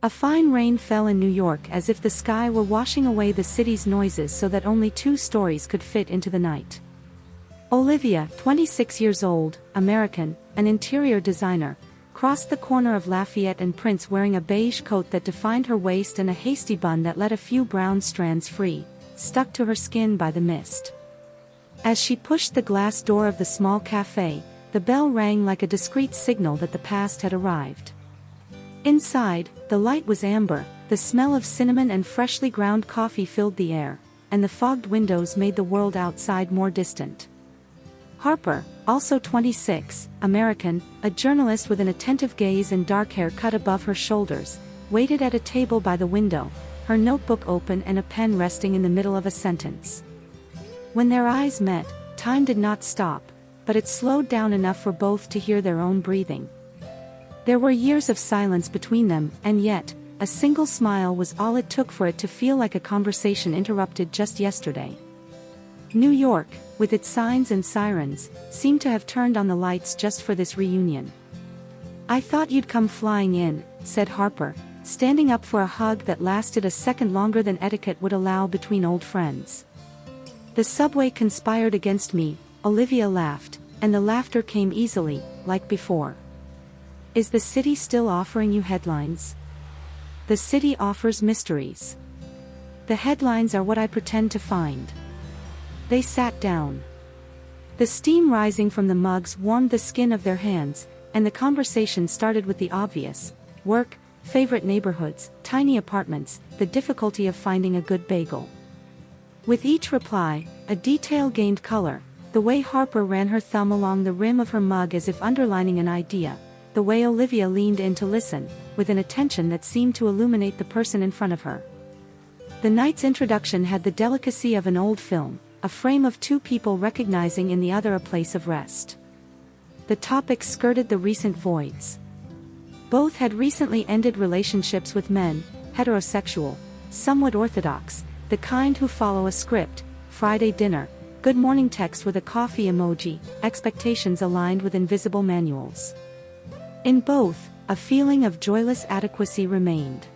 A fine rain fell in New York as if the sky were washing away the city's noises so that only 2 stories could fit into the night. Olivia, 26 years old, American, an interior designer, crossed the corner of Lafayette and Prince wearing a beige coat that defined her waist and a hasty bun that let a few brown strands free, stuck to her skin by the mist. As she pushed the glass door of the small cafe, the bell rang like a discreet signal that the past had arrived. Inside, the light was amber, the smell of cinnamon and freshly ground coffee filled the air, and the fogged windows made the world outside more distant. Harper, also 26, American, a journalist with an attentive gaze and dark hair cut above her shoulders, waited at a table by the window, her notebook open and a pen resting in the middle of a sentence. When their eyes met, time did not stop, but it slowed down enough for both to hear their own breathing. There were years of silence between them, and yet, a single smile was all it took for it to feel like a conversation interrupted just yesterday. New York, with its signs and sirens, seemed to have turned on the lights just for this reunion. "I thought you'd come flying in," said Harper, standing up for a hug that lasted a second longer than etiquette would allow between old friends. "The subway conspired against me," Olivia laughed, and the laughter came easily, like before. "Is the city still offering you headlines?" "The city offers mysteries. The headlines are what I pretend to find." They sat down. The steam rising from the mugs warmed the skin of their hands, and the conversation started with the obvious: work, favorite neighborhoods, tiny apartments, the difficulty of finding a good bagel. With each reply, a detail gained color, the way Harper ran her thumb along the rim of her mug as if underlining an idea, the way Olivia leaned in to listen, with an attention that seemed to illuminate the person in front of her. The night's introduction had the delicacy of an old film, a frame of 2 people recognizing in the other a place of rest. The topic skirted the recent voids. Both had recently ended relationships with men, heterosexual, somewhat orthodox, the kind who follow a script: Friday dinner, good morning text with a coffee emoji, expectations aligned with invisible manuals. In both, a feeling of joyless adequacy remained.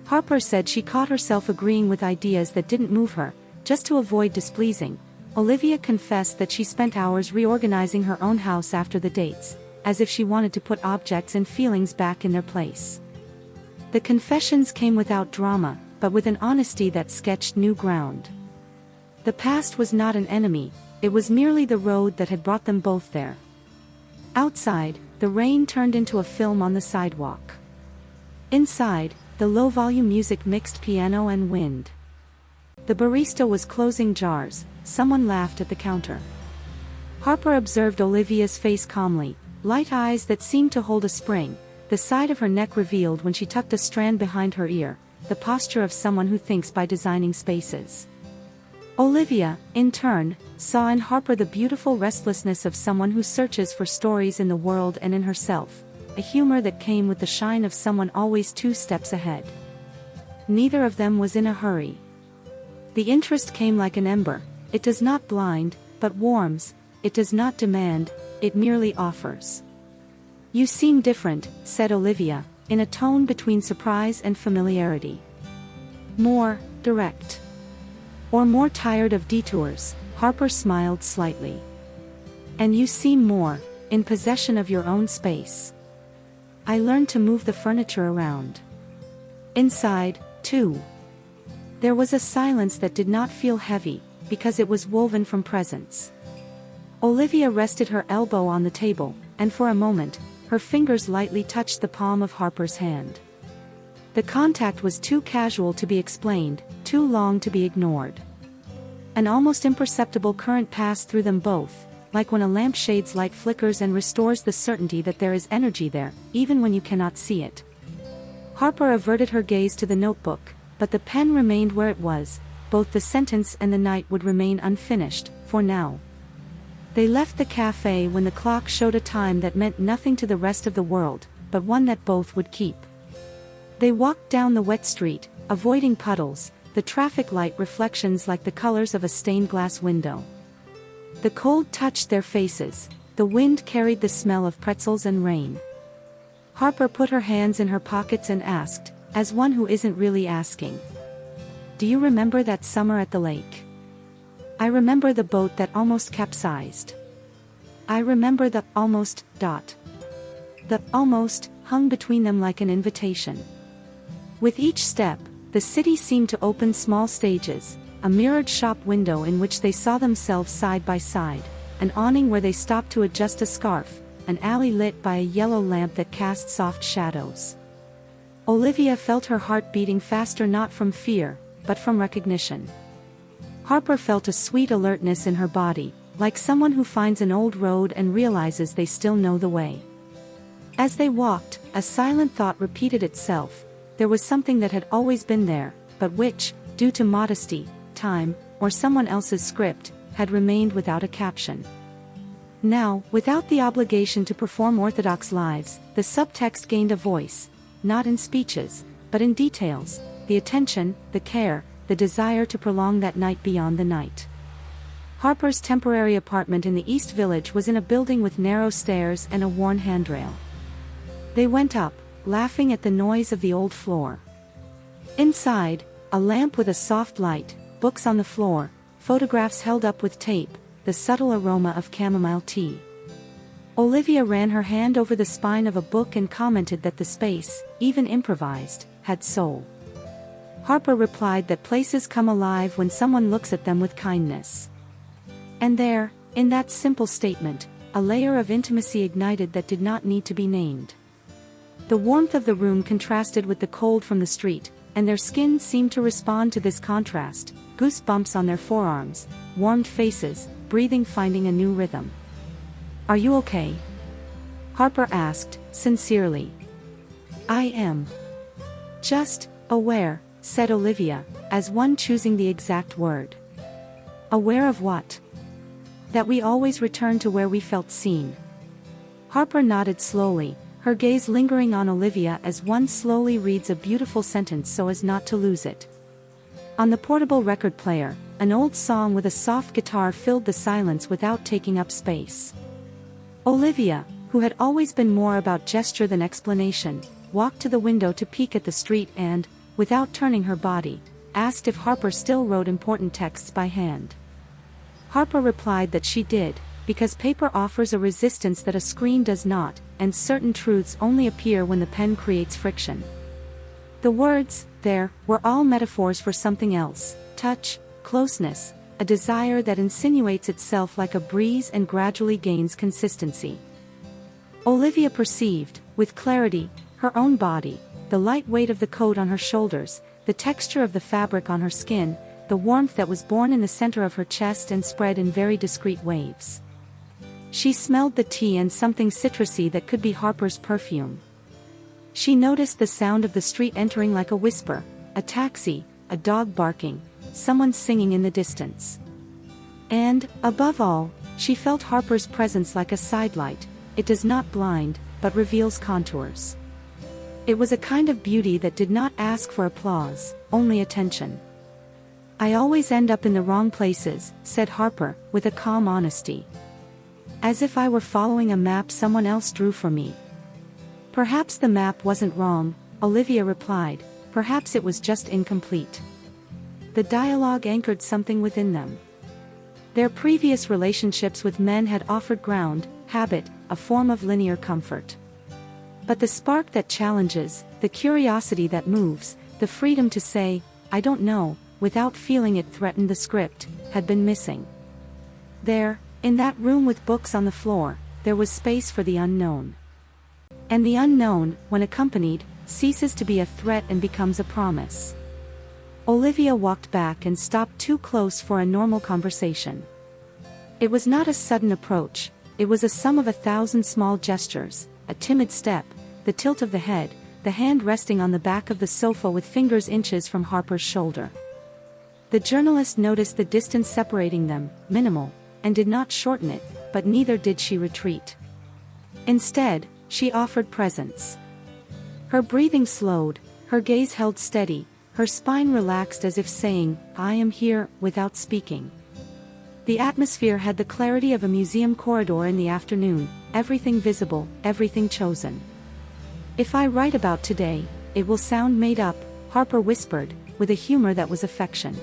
Harper said she caught herself agreeing with ideas that didn't move her, just to avoid displeasing. Olivia confessed that she spent hours reorganizing her own house after the dates, as if she wanted to put objects and feelings back in their place. The confessions came without drama, but with an honesty that sketched new ground. The past was not an enemy, it was merely the road that had brought them both there. Outside, the rain turned into a film on the sidewalk. Inside, the low-volume music mixed piano and wind. The barista was closing jars, someone laughed at the counter. Harper observed Olivia's face calmly, light eyes that seemed to hold a spring, the side of her neck revealed when she tucked a strand behind her ear, the posture of someone who thinks by designing spaces. Olivia, in turn, saw in Harper the beautiful restlessness of someone who searches for stories in the world and in herself, a humor that came with the shine of someone always 2 steps ahead. Neither of them was in a hurry. The interest came like an ember, it does not blind, but warms, it does not demand, it merely offers. "You seem different," said Olivia, in a tone between surprise and familiarity. "More direct. Or more tired of detours," Harper smiled slightly. "And you seem more in possession of your own space." "I learned to move the furniture around. Inside, too." There was a silence that did not feel heavy, because it was woven from presence. Olivia rested her elbow on the table, and for a moment, her fingers lightly touched the palm of Harper's hand. The contact was too casual to be explained, too long to be ignored. An almost imperceptible current passed through them both, like when a lampshade's light flickers and restores the certainty that there is energy there, even when you cannot see it. Harper averted her gaze to the notebook, but the pen remained where it was. Both the sentence and the night would remain unfinished, for now. They left the cafe when the clock showed a time that meant nothing to the rest of the world, but one that both would keep. They walked down the wet street, avoiding puddles, the traffic light reflections like the colors of a stained glass window. The cold touched their faces, the wind carried the smell of pretzels and rain. Harper put her hands in her pockets and asked, as one who isn't really asking. Do you remember that summer at the lake? I remember the boat that almost capsized. I remember the almost. The almost hung between them like an invitation. With each step, the city seemed to open small stages, a mirrored shop window in which they saw themselves side by side, an awning where they stopped to adjust a scarf, an alley lit by a yellow lamp that cast soft shadows. Olivia felt her heart beating faster, not from fear, but from recognition. Harper felt a sweet alertness in her body, like someone who finds an old road and realizes they still know the way. As they walked, a silent thought repeated itself. There was something that had always been there, but which, due to modesty, time, or someone else's script, had remained without a caption. Now, without the obligation to perform orthodox lives, the subtext gained a voice, not in speeches, but in details, the attention, the care, the desire to prolong that night beyond the night. Harper's temporary apartment in the East Village was in a building with narrow stairs and a worn handrail. They went up, laughing at the noise of the old floor. Inside, a lamp with a soft light, books on the floor, photographs held up with tape, the subtle aroma of chamomile tea. Olivia ran her hand over the spine of a book and commented that the space, even improvised, had soul. Harper replied that places come alive when someone looks at them with kindness. And there, in that simple statement, a layer of intimacy ignited that did not need to be named. The warmth of the room contrasted with the cold from the street, and their skin seemed to respond to this contrast, goosebumps on their forearms, warmed faces, breathing finding a new rhythm. Are you okay? Harper asked, sincerely. I am. Just aware, said Olivia, as one choosing the exact word. Aware of what? That we always return to where we felt seen. Harper nodded slowly, her gaze lingering on Olivia as one slowly reads a beautiful sentence so as not to lose it. On the portable record player, an old song with a soft guitar filled the silence without taking up space. Olivia, who had always been more about gesture than explanation, walked to the window to peek at the street and, without turning her body, asked if Harper still wrote important texts by hand. Harper replied that she did, because paper offers a resistance that a screen does not, and certain truths only appear when the pen creates friction. The words, there, were all metaphors for something else: touch, closeness, a desire that insinuates itself like a breeze and gradually gains consistency. Olivia perceived, with clarity, her own body, the light weight of the coat on her shoulders, the texture of the fabric on her skin, the warmth that was born in the center of her chest and spread in very discreet waves. She smelled the tea and something citrusy that could be Harper's perfume. She noticed the sound of the street entering like a whisper, a taxi, a dog barking, someone singing in the distance. And, above all, she felt Harper's presence like a sidelight. It does not blind, but reveals contours. It was a kind of beauty that did not ask for applause, only attention. I always end up in the wrong places, said Harper, with a calm honesty. As if I were following a map someone else drew for me. Perhaps the map wasn't wrong, Olivia replied, perhaps it was just incomplete. The dialogue anchored something within them. Their previous relationships with men had offered ground, habit, a form of linear comfort. But the spark that challenges, the curiosity that moves, the freedom to say, I don't know, without feeling it threatened the script, had been missing. There, in that room with books on the floor, there was space for the unknown. And the unknown, when accompanied, ceases to be a threat and becomes a promise. Olivia walked back and stopped too close for a normal conversation. It was not a sudden approach, it was a sum of 1,000 small gestures, a timid step, the tilt of the head, the hand resting on the back of the sofa with fingers inches from Harper's shoulder. The journalist noticed the distance separating them, minimal, and did not shorten it, but neither did she retreat. Instead, she offered presence. Her breathing slowed, her gaze held steady, her spine relaxed as if saying, I am here, without speaking. The atmosphere had the clarity of a museum corridor in the afternoon, everything visible, everything chosen. If I write about today, it will sound made up, Harper whispered, with a humor that was affection.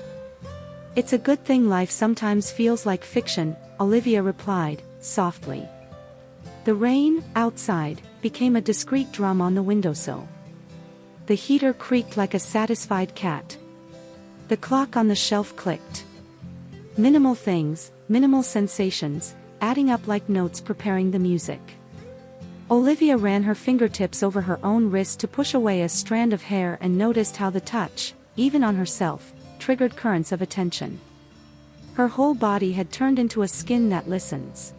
It's a good thing life sometimes feels like fiction, Olivia replied, softly. The rain, outside, became a discreet drum on the windowsill. The heater creaked like a satisfied cat. The clock on the shelf clicked. Minimal things, minimal sensations, adding up like notes preparing the music. Olivia ran her fingertips over her own wrist to push away a strand of hair and noticed how the touch, even on herself, triggered currents of attention. Her whole body had turned into a skin that listens.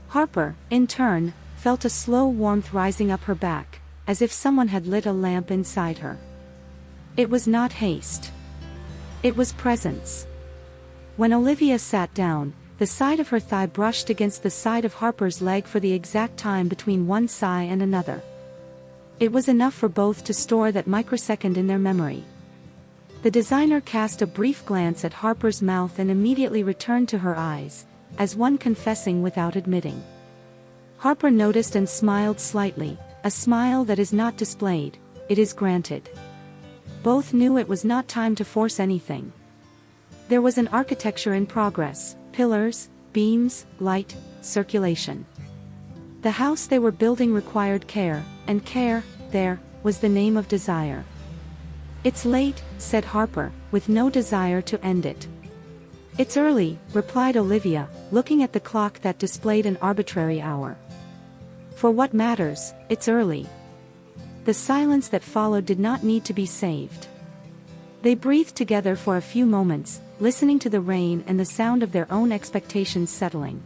Harper, in turn, felt a slow warmth rising up her back, as if someone had lit a lamp inside her. It was not haste. It was presence. When Olivia sat down, the side of her thigh brushed against the side of Harper's leg for the exact time between one sigh and another. It was enough for both to store that microsecond in their memory. The designer cast a brief glance at Harper's mouth and immediately returned to her eyes, as one confessing without admitting. Harper noticed and smiled slightly, a smile that is not displayed, it is granted. Both knew it was not time to force anything. There was an architecture in progress, pillars, beams, light, circulation. The house they were building required care, and care, there, was the name of desire. It's late, said Harper, with no desire to end it. It's early, replied Olivia, looking at the clock that displayed an arbitrary hour. For what matters, it's early. The silence that followed did not need to be saved. They breathed together for a few moments, listening to the rain and the sound of their own expectations settling.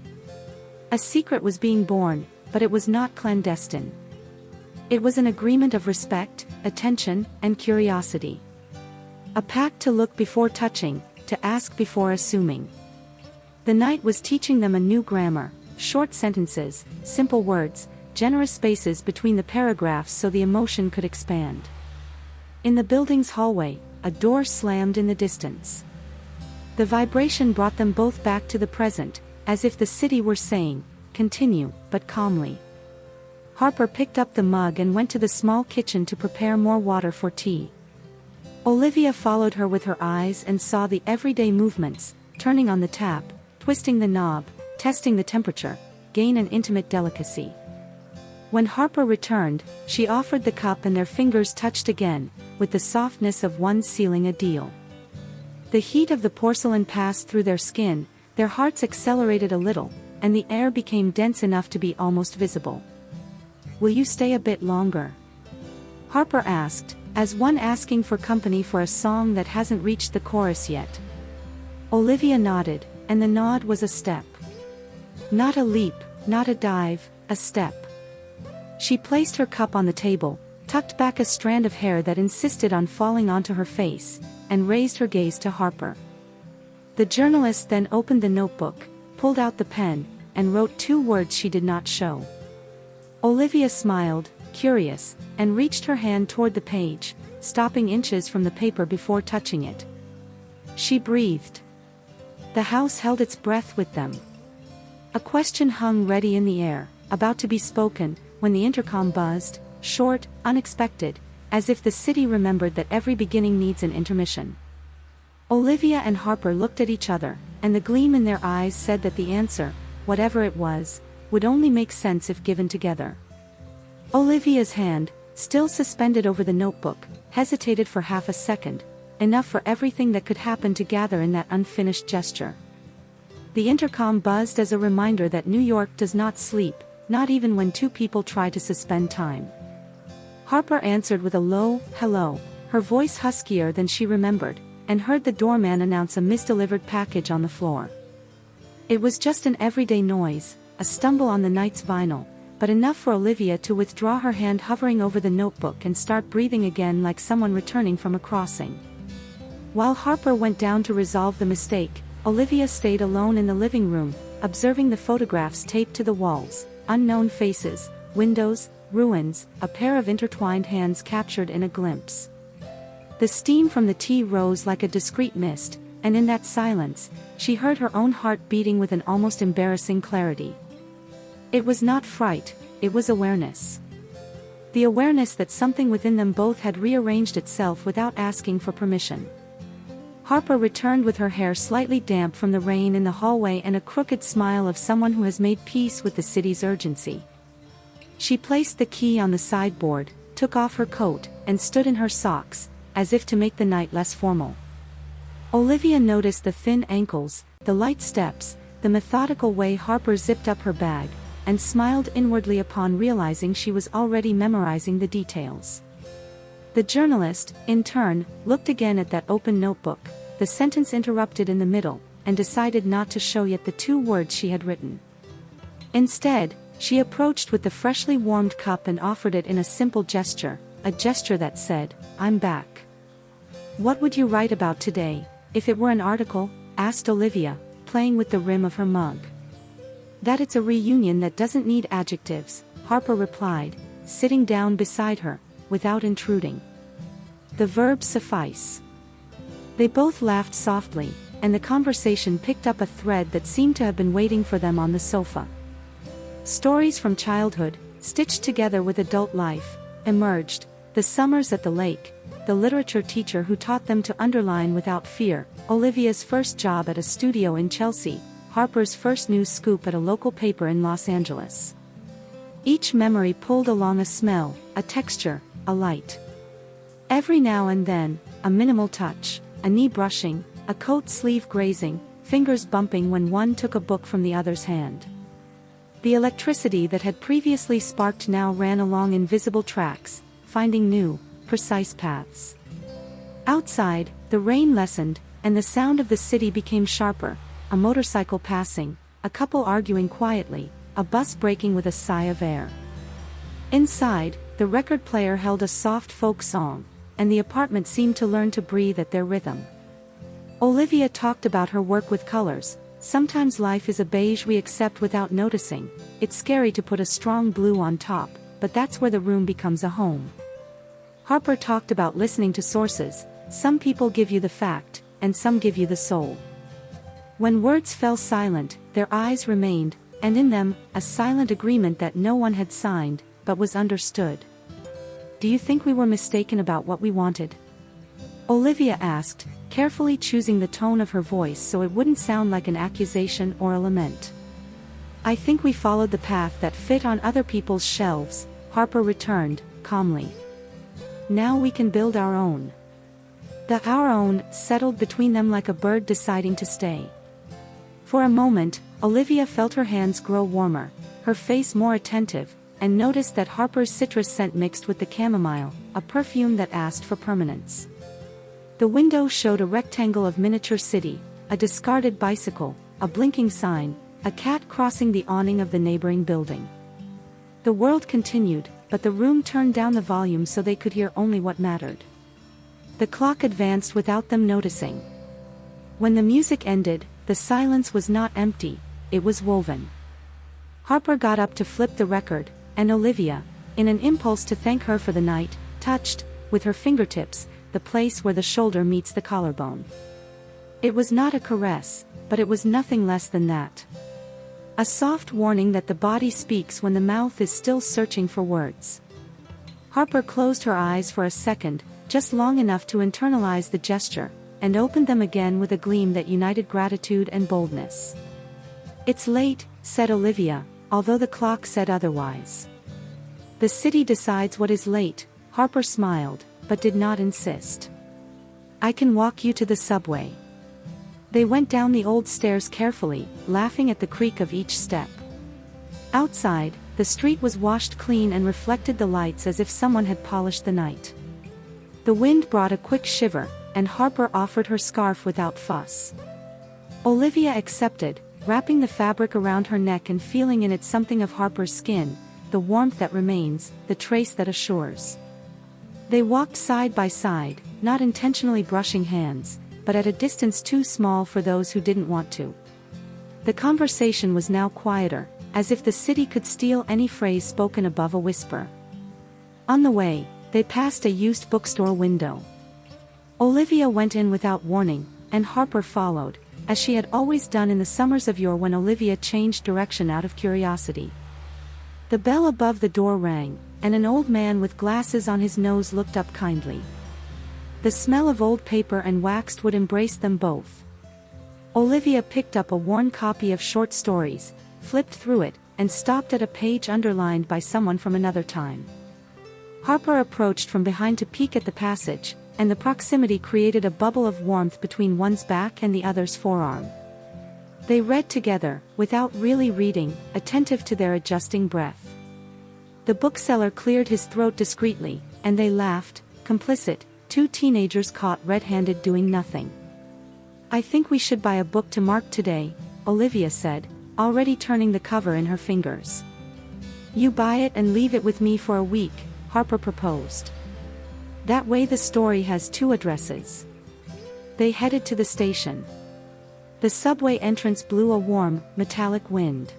A secret was being born, but it was not clandestine. It was an agreement of respect, attention, and curiosity. A pact to look before touching, to ask before assuming. The night was teaching them a new grammar, short sentences, simple words, generous spaces between the paragraphs so the emotion could expand. In the building's hallway, a door slammed in the distance. The vibration brought them both back to the present, as if the city were saying, continue, but calmly. Harper picked up the mug and went to the small kitchen to prepare more water for tea. Olivia followed her with her eyes and saw the everyday movements, turning on the tap, twisting the knob, testing the temperature, gain an intimate delicacy. When Harper returned, she offered the cup and their fingers touched again, with the softness of one sealing a deal. The heat of the porcelain passed through their skin, their hearts accelerated a little, and the air became dense enough to be almost visible. Will you stay a bit longer? Harper asked, as one asking for company for a song that hasn't reached the chorus yet. Olivia nodded, and the nod was a step. Not a leap, not a dive, a step. She placed her cup on the table, tucked back a strand of hair that insisted on falling onto her face, and raised her gaze to Harper. The journalist then opened the notebook, pulled out the pen, and wrote 2 words she did not show. Olivia smiled, curious, and reached her hand toward the page, stopping inches from the paper before touching it. She breathed. The house held its breath with them. A question hung ready in the air, about to be spoken, when the intercom buzzed, short, unexpected, as if the city remembered that every beginning needs an intermission. Olivia and Harper looked at each other, and the gleam in their eyes said that the answer, whatever it was, would only make sense if given together. Olivia's hand, still suspended over the notebook, hesitated for half a second, enough for everything that could happen to gather in that unfinished gesture. The intercom buzzed as a reminder that New York does not sleep, not even when 2 people try to suspend time. Harper answered with a low, hello, her voice huskier than she remembered, and heard the doorman announce a misdelivered package on the floor. It was just an everyday noise, a stumble on the night's vinyl, but enough for Olivia to withdraw her hand hovering over the notebook and start breathing again like someone returning from a crossing. While Harper went down to resolve the mistake, Olivia stayed alone in the living room, observing the photographs taped to the walls, unknown faces, windows, ruins, a pair of intertwined hands captured in a glimpse. The steam from the tea rose like a discreet mist, and in that silence, she heard her own heart beating with an almost embarrassing clarity. It was not fright, it was awareness. the awareness that something within them both had rearranged itself without asking for permission. Harper returned with her hair slightly damp from the rain in the hallway and a crooked smile of someone who has made peace with the city's urgency. She placed the key on the sideboard, took off her coat, and stood in her socks, as if to make the night less formal. Olivia noticed the thin ankles, the light steps, the methodical way Harper zipped up her bag, and smiled inwardly upon realizing she was already memorizing the details. The journalist, in turn, looked again at that open notebook, the sentence interrupted in the middle, and decided not to show yet the 2 words she had written. Instead, she approached with the freshly warmed cup and offered it in a simple gesture, a gesture that said, "I'm back." "What would you write about today, if it were an article?" asked Olivia, playing with the rim of her mug. "That it's a reunion that doesn't need adjectives," Harper replied, sitting down beside her, without intruding. "The verbs suffice." They both laughed softly, and the conversation picked up a thread that seemed to have been waiting for them on the sofa. Stories from childhood, stitched together with adult life, emerged: the summers at the lake, the literature teacher who taught them to underline without fear, Olivia's first job at a studio in Chelsea, Harper's first news scoop at a local paper in Los Angeles. Each memory pulled along a smell, a texture, a light. Every now and then, a minimal touch, a knee brushing, a coat sleeve grazing, fingers bumping when one took a book from the other's hand. The electricity that had previously sparked now ran along invisible tracks, finding new, precise paths. Outside, the rain lessened, and the sound of the city became sharper: a motorcycle passing, a couple arguing quietly, a bus braking with a sigh of air. Inside, the record player held a soft folk song, and the apartment seemed to learn to breathe at their rhythm. Olivia talked about her work with colors. Sometimes life is a beige we accept without noticing. It's scary to put a strong blue on top, but that's where the room becomes a home. Harper talked about listening to sources. Some people give you the fact, and some give you the soul. When words fell silent, their eyes remained, and in them, a silent agreement that no one had signed, but was understood. "Do you think we were mistaken about what we wanted?" Olivia asked, carefully choosing the tone of her voice so it wouldn't sound like an accusation or a lament. "I think we followed the path that fit on other people's shelves," Harper returned, calmly. "Now we can build our own." The "our own" settled between them like a bird deciding to stay. For a moment, Olivia felt her hands grow warmer, her face more attentive, and noticed that Harper's citrus scent mixed with the chamomile, a perfume that asked for permanence. The window showed a rectangle of miniature city, a discarded bicycle, a blinking sign, a cat crossing the awning of the neighboring building. The world continued, but the room turned down the volume so they could hear only what mattered. The clock advanced without them noticing. When the music ended, the silence was not empty, it was woven. Harper got up to flip the record, and Olivia, in an impulse to thank her for the night, touched, with her fingertips, the place where the shoulder meets the collarbone. It was not a caress, but it was nothing less than that. A soft warning that the body speaks when the mouth is still searching for words. Harper closed her eyes for a second, just long enough to internalize the gesture, and opened them again with a gleam that united gratitude and boldness. "It's late," said Olivia, although the clock said otherwise. "The city decides what is late," Harper smiled, but did not insist. "I can walk you to the subway." They went down the old stairs carefully, laughing at the creak of each step. Outside, the street was washed clean and reflected the lights as if someone had polished the night. The wind brought a quick shiver, and Harper offered her scarf without fuss. Olivia accepted, wrapping the fabric around her neck and feeling in it something of Harper's skin, the warmth that remains, the trace that assures. They walked side by side, not intentionally brushing hands, but at a distance too small for those who didn't want to. The conversation was now quieter, as if the city could steal any phrase spoken above a whisper. On the way, they passed a used bookstore window. Olivia went in without warning, and Harper followed, as she had always done in the summers of yore when Olivia changed direction out of curiosity. The bell above the door rang, and an old man with glasses on his nose looked up kindly. The smell of old paper and waxed wood embraced them both. Olivia picked up a worn copy of short stories, flipped through it, and stopped at a page underlined by someone from another time. Harper approached from behind to peek at the passage, and the proximity created a bubble of warmth between one's back and the other's forearm. They read together, without really reading, attentive to their adjusting breath. The bookseller cleared his throat discreetly, and they laughed, complicit, two teenagers caught red-handed doing nothing. "I think we should buy a book to mark today," Olivia said, already turning the cover in her fingers. "You buy it and leave it with me for a week," Harper proposed. "That way the story has two addresses." They headed to the station. The subway entrance blew a warm, metallic wind.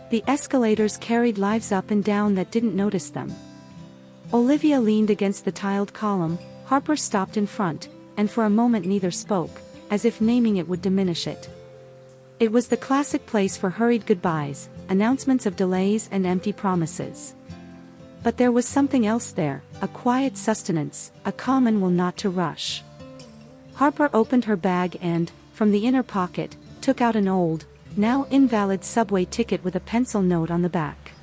The escalators carried lives up and down that didn't notice them. Olivia leaned against the tiled column, Harper stopped in front, and for a moment neither spoke, as if naming it would diminish it. It was the classic place for hurried goodbyes, announcements of delays and empty promises. But there was something else there, a quiet sustenance, a common will not to rush. Harper opened her bag and, from the inner pocket, took out an old, now invalid subway ticket with a pencil note on the back.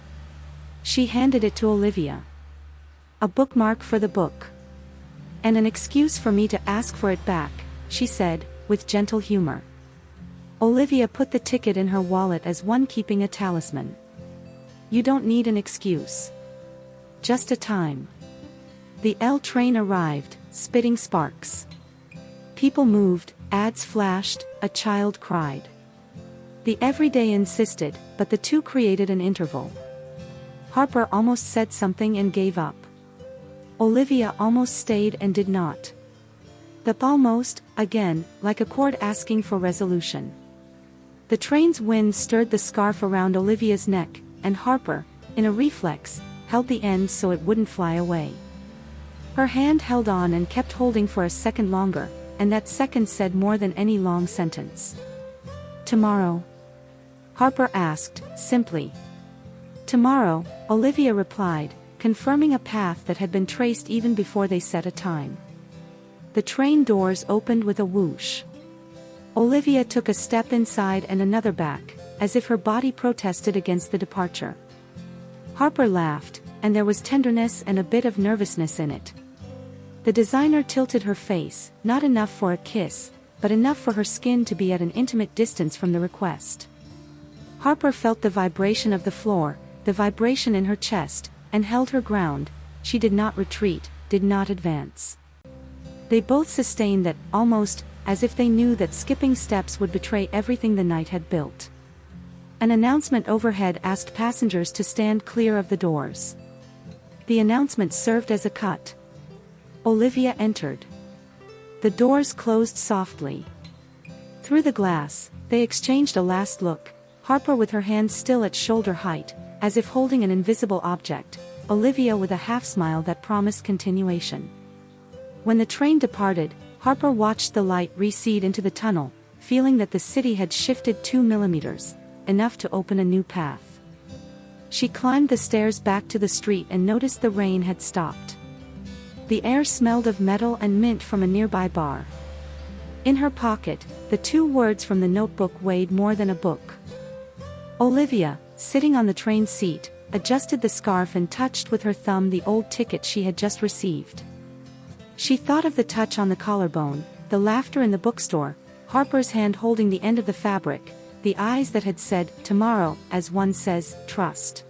She handed it to Olivia. "A bookmark for the book. And an excuse for me to ask for it back," she said, with gentle humor. Olivia put the ticket in her wallet as one keeping a talisman. "You don't need an excuse. Just a time." The L train arrived, spitting sparks. People moved, ads flashed, a child cried. The everyday insisted, but the two created an interval. Harper almost said something and gave up. Olivia almost stayed and did not. The almost, again, like a chord asking for resolution. The train's wind stirred the scarf around Olivia's neck, and Harper, in a reflex, held the end so it wouldn't fly away. Her hand held on and kept holding for a second longer, and that second said more than any long sentence. "Tomorrow?" Harper asked, simply. "Tomorrow," Olivia replied, confirming a path that had been traced even before they set a time. The train doors opened with a whoosh. Olivia took a step inside and another back, as if her body protested against the departure. Harper laughed, and there was tenderness and a bit of nervousness in it. The designer tilted her face, not enough for a kiss, but enough for her skin to be at an intimate distance from the request. Harper felt the vibration of the floor, the vibration in her chest, and held her ground. She did not retreat, did not advance. They both sustained that, almost, as if they knew that skipping steps would betray everything the night had built. An announcement overhead asked passengers to stand clear of the doors. The announcement served as a cut. Olivia entered. The doors closed softly. Through the glass, they exchanged a last look, Harper with her hands still at shoulder height, as if holding an invisible object, Olivia with a half-smile that promised continuation. When the train departed, Harper watched the light recede into the tunnel, feeling that the city had shifted 2 millimeters, enough to open a new path. She climbed the stairs back to the street and noticed the rain had stopped. The air smelled of metal and mint from a nearby bar. In her pocket, the 2 words from the notebook weighed more than a book. Olivia, sitting on the train seat, adjusted the scarf and touched with her thumb the old ticket she had just received. She thought of the touch on the collarbone, the laughter in the bookstore, Harper's hand holding the end of the fabric, the eyes that had said, "Tomorrow," as one says, "Trust."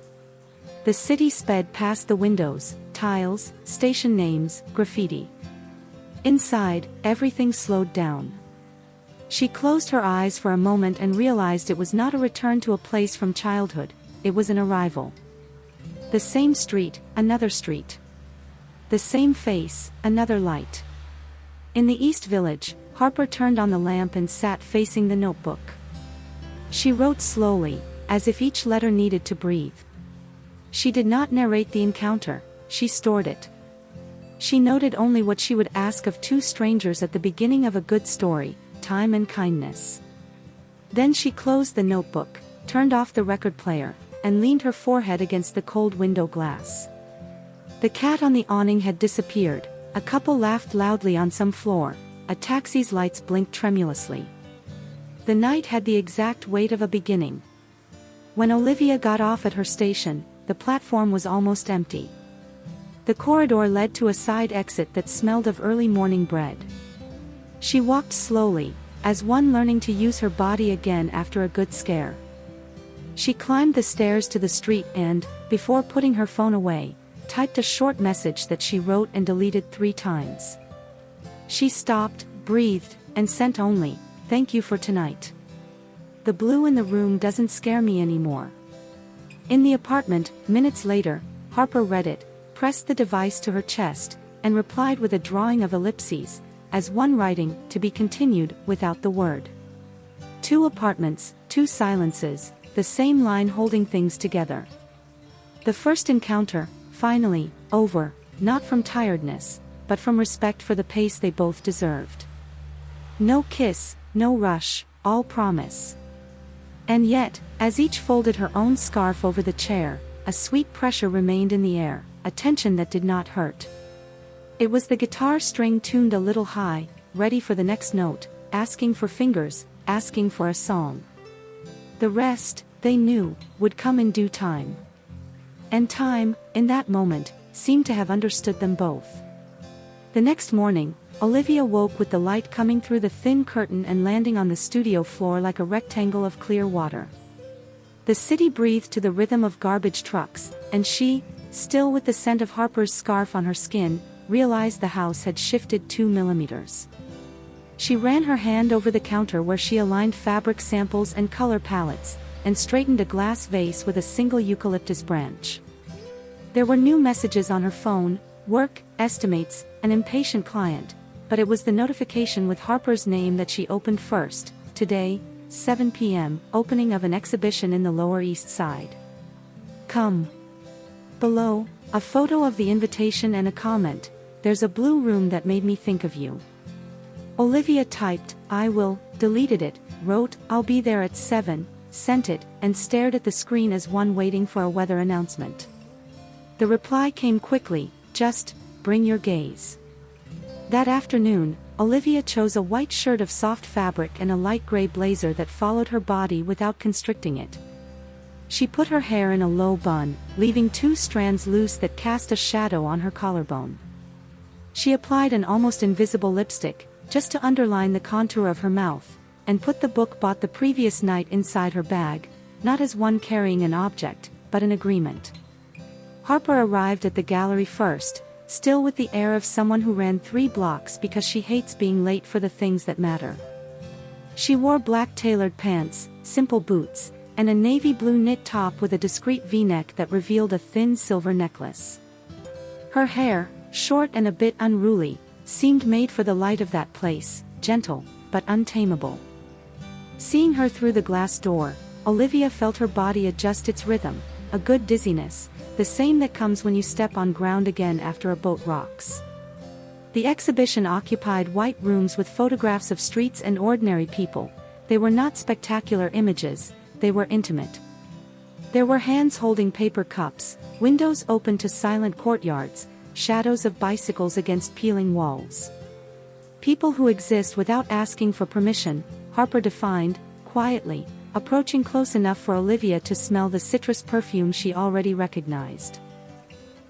The city sped past the windows, tiles, station names, graffiti. Inside, everything slowed down. She closed her eyes for a moment and realized it was not a return to a place from childhood, it was an arrival. The same street, another street. The same face, another light. In the East Village, Harper turned on the lamp and sat facing the notebook. She wrote slowly, as if each letter needed to breathe. She did not narrate the encounter, she stored it. She noted only what she would ask of 2 strangers at the beginning of a good story, time and kindness. Then she closed the notebook, turned off the record player, and leaned her forehead against the cold window glass. The cat on the awning had disappeared, a couple laughed loudly on some floor, a taxi's lights blinked tremulously. The night had the exact weight of a beginning. When Olivia got off at her station, the platform was almost empty. The corridor led to a side exit that smelled of early morning bread. She walked slowly, as one learning to use her body again after a good scare. She climbed the stairs to the street and, before putting her phone away, typed a short message that she wrote and deleted 3 times. She stopped, breathed, and sent only, "Thank you for tonight. The blue in the room doesn't scare me anymore." In the apartment, minutes later, Harper read it, pressed the device to her chest, and replied with a drawing of ellipses, as one writing, "To be continued," without the word. 2 apartments, 2 silences, the same line holding things together. The first encounter, finally, over, not from tiredness, but from respect for the pace they both deserved. No kiss, no rush, all promise. And yet, as each folded her own scarf over the chair, a sweet pressure remained in the air, a tension that did not hurt. It was the guitar string tuned a little high, ready for the next note, asking for fingers, asking for a song. The rest, they knew, would come in due time. And time, in that moment, seemed to have understood them both. The next morning, Olivia woke with the light coming through the thin curtain and landing on the studio floor like a rectangle of clear water. The city breathed to the rhythm of garbage trucks, and she, still with the scent of Harper's scarf on her skin, realized the house had shifted 2 millimeters. She ran her hand over the counter where she aligned fabric samples and color palettes, and straightened a glass vase with a single eucalyptus branch. There were new messages on her phone, work, estimates, an impatient client, but it was the notification with Harper's name that she opened first. Today, 7 p.m., opening of an exhibition in the Lower East Side. Come. Below, a photo of the invitation and a comment, "There's a blue room that made me think of you." Olivia typed, "I will," deleted it, wrote, "I'll be there at 7, sent it, and stared at the screen as one waiting for a weather announcement. The reply came quickly, just, "Bring your gaze." That afternoon, Olivia chose a white shirt of soft fabric and a light gray blazer that followed her body without constricting it. She put her hair in a low bun, leaving 2 strands loose that cast a shadow on her collarbone. She applied an almost invisible lipstick, just to underline the contour of her mouth, and put the book bought the previous night inside her bag, not as one carrying an object, but an agreement. Harper arrived at the gallery first, still with the air of someone who ran 3 blocks because she hates being late for the things that matter. She wore black tailored pants, simple boots, and a navy blue knit top with a discreet V-neck that revealed a thin silver necklace. Her hair, short and a bit unruly, seemed made for the light of that place, gentle, but untamable. Seeing her through the glass door, Olivia felt her body adjust its rhythm, a good dizziness, the same that comes when you step on ground again after a boat rocks. The exhibition occupied white rooms with photographs of streets and ordinary people. They were not spectacular images, they were intimate. There were hands holding paper cups, windows open to silent courtyards, shadows of bicycles against peeling walls. People who exist without asking for permission, Harper defined, quietly, approaching close enough for Olivia to smell the citrus perfume she already recognized.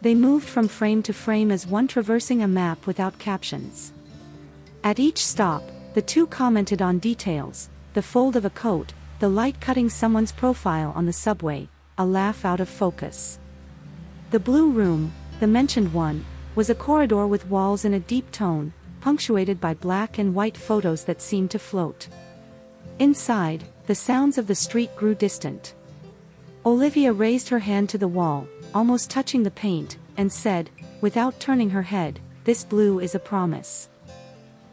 They moved from frame to frame as one traversing a map without captions. At each stop, the 2 commented on details, the fold of a coat, the light cutting someone's profile on the subway, a laugh out of focus. The blue room, the mentioned one, was a corridor with walls in a deep tone, punctuated by black and white photos that seemed to float. Inside, the sounds of the street grew distant. Olivia raised her hand to the wall, almost touching the paint, and said, without turning her head, "This blue is a promise."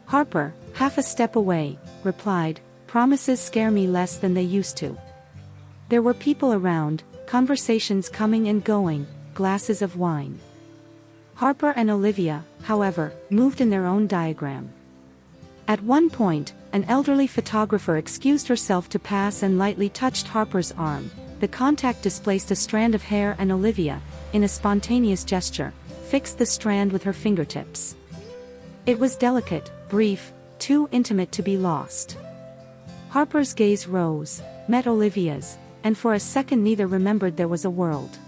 Harper, half a step away, replied, "Promises scare me less than they used to." There were people around, conversations coming and going, glasses of wine. Harper and Olivia, however, moved in their own diagram. At one point, an elderly photographer excused herself to pass and lightly touched Harper's arm. The contact displaced a strand of hair and Olivia, in a spontaneous gesture, fixed the strand with her fingertips. It was delicate, brief, too intimate to be lost. Harper's gaze rose, met Olivia's, and for a second neither remembered there was a world.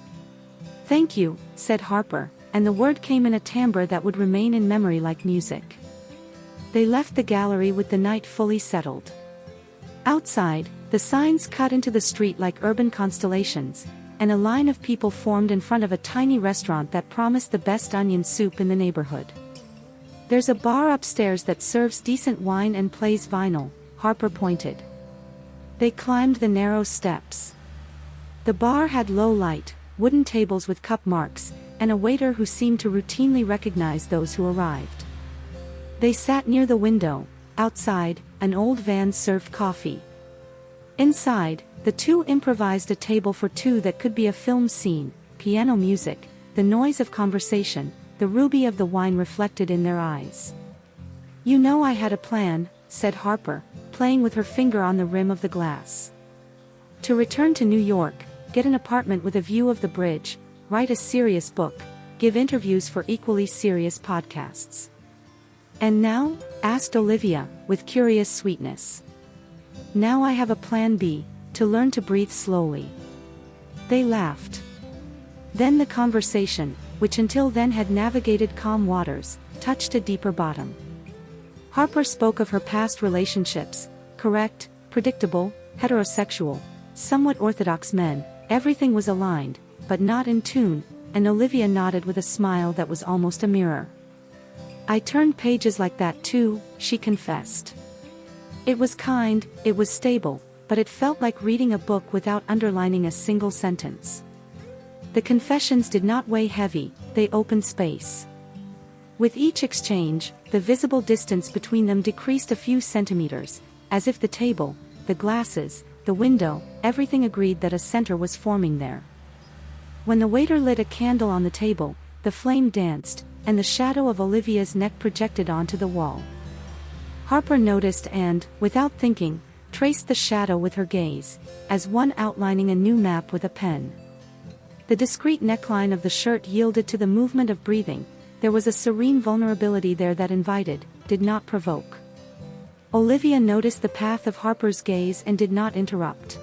"Thank you," said Harper, and the word came in a timbre that would remain in memory like music. They left the gallery with the night fully settled. Outside, the signs cut into the street like urban constellations, and a line of people formed in front of a tiny restaurant that promised the best onion soup in the neighborhood. "There's a bar upstairs that serves decent wine and plays vinyl," Harper pointed. They climbed the narrow steps. The bar had low light, wooden tables with cup marks, and a waiter who seemed to routinely recognize those who arrived. They sat near the window. Outside, an old van served coffee. Inside, the two improvised a table for two that could be a film scene, piano music, the noise of conversation, the ruby of the wine reflected in their eyes. "You know I had a plan," said Harper, playing with her finger on the rim of the glass. "To return to New York, get an apartment with a view of the bridge, write a serious book, give interviews for equally serious podcasts." "And now?" asked Olivia, with curious sweetness. "Now I have a plan B, to learn to breathe slowly." They laughed. Then the conversation, which until then had navigated calm waters, touched a deeper bottom. Harper spoke of her past relationships, correct, predictable, heterosexual, somewhat orthodox men. Everything was aligned, but not in tune, and Olivia nodded with a smile that was almost a mirror. "I turned pages like that too," she confessed. "It was kind, it was stable, but it felt like reading a book without underlining a single sentence." The confessions did not weigh heavy, they opened space. With each exchange, the visible distance between them decreased a few centimeters, as if the table, the glasses, the window, everything agreed that a center was forming there. When the waiter lit a candle on the table, the flame danced, and the shadow of Olivia's neck projected onto the wall. Harper noticed and, without thinking, traced the shadow with her gaze, as one outlining a new map with a pen. The discreet neckline of the shirt yielded to the movement of breathing. There was a serene vulnerability there that invited, did not provoke. Olivia noticed the path of Harper's gaze and did not interrupt.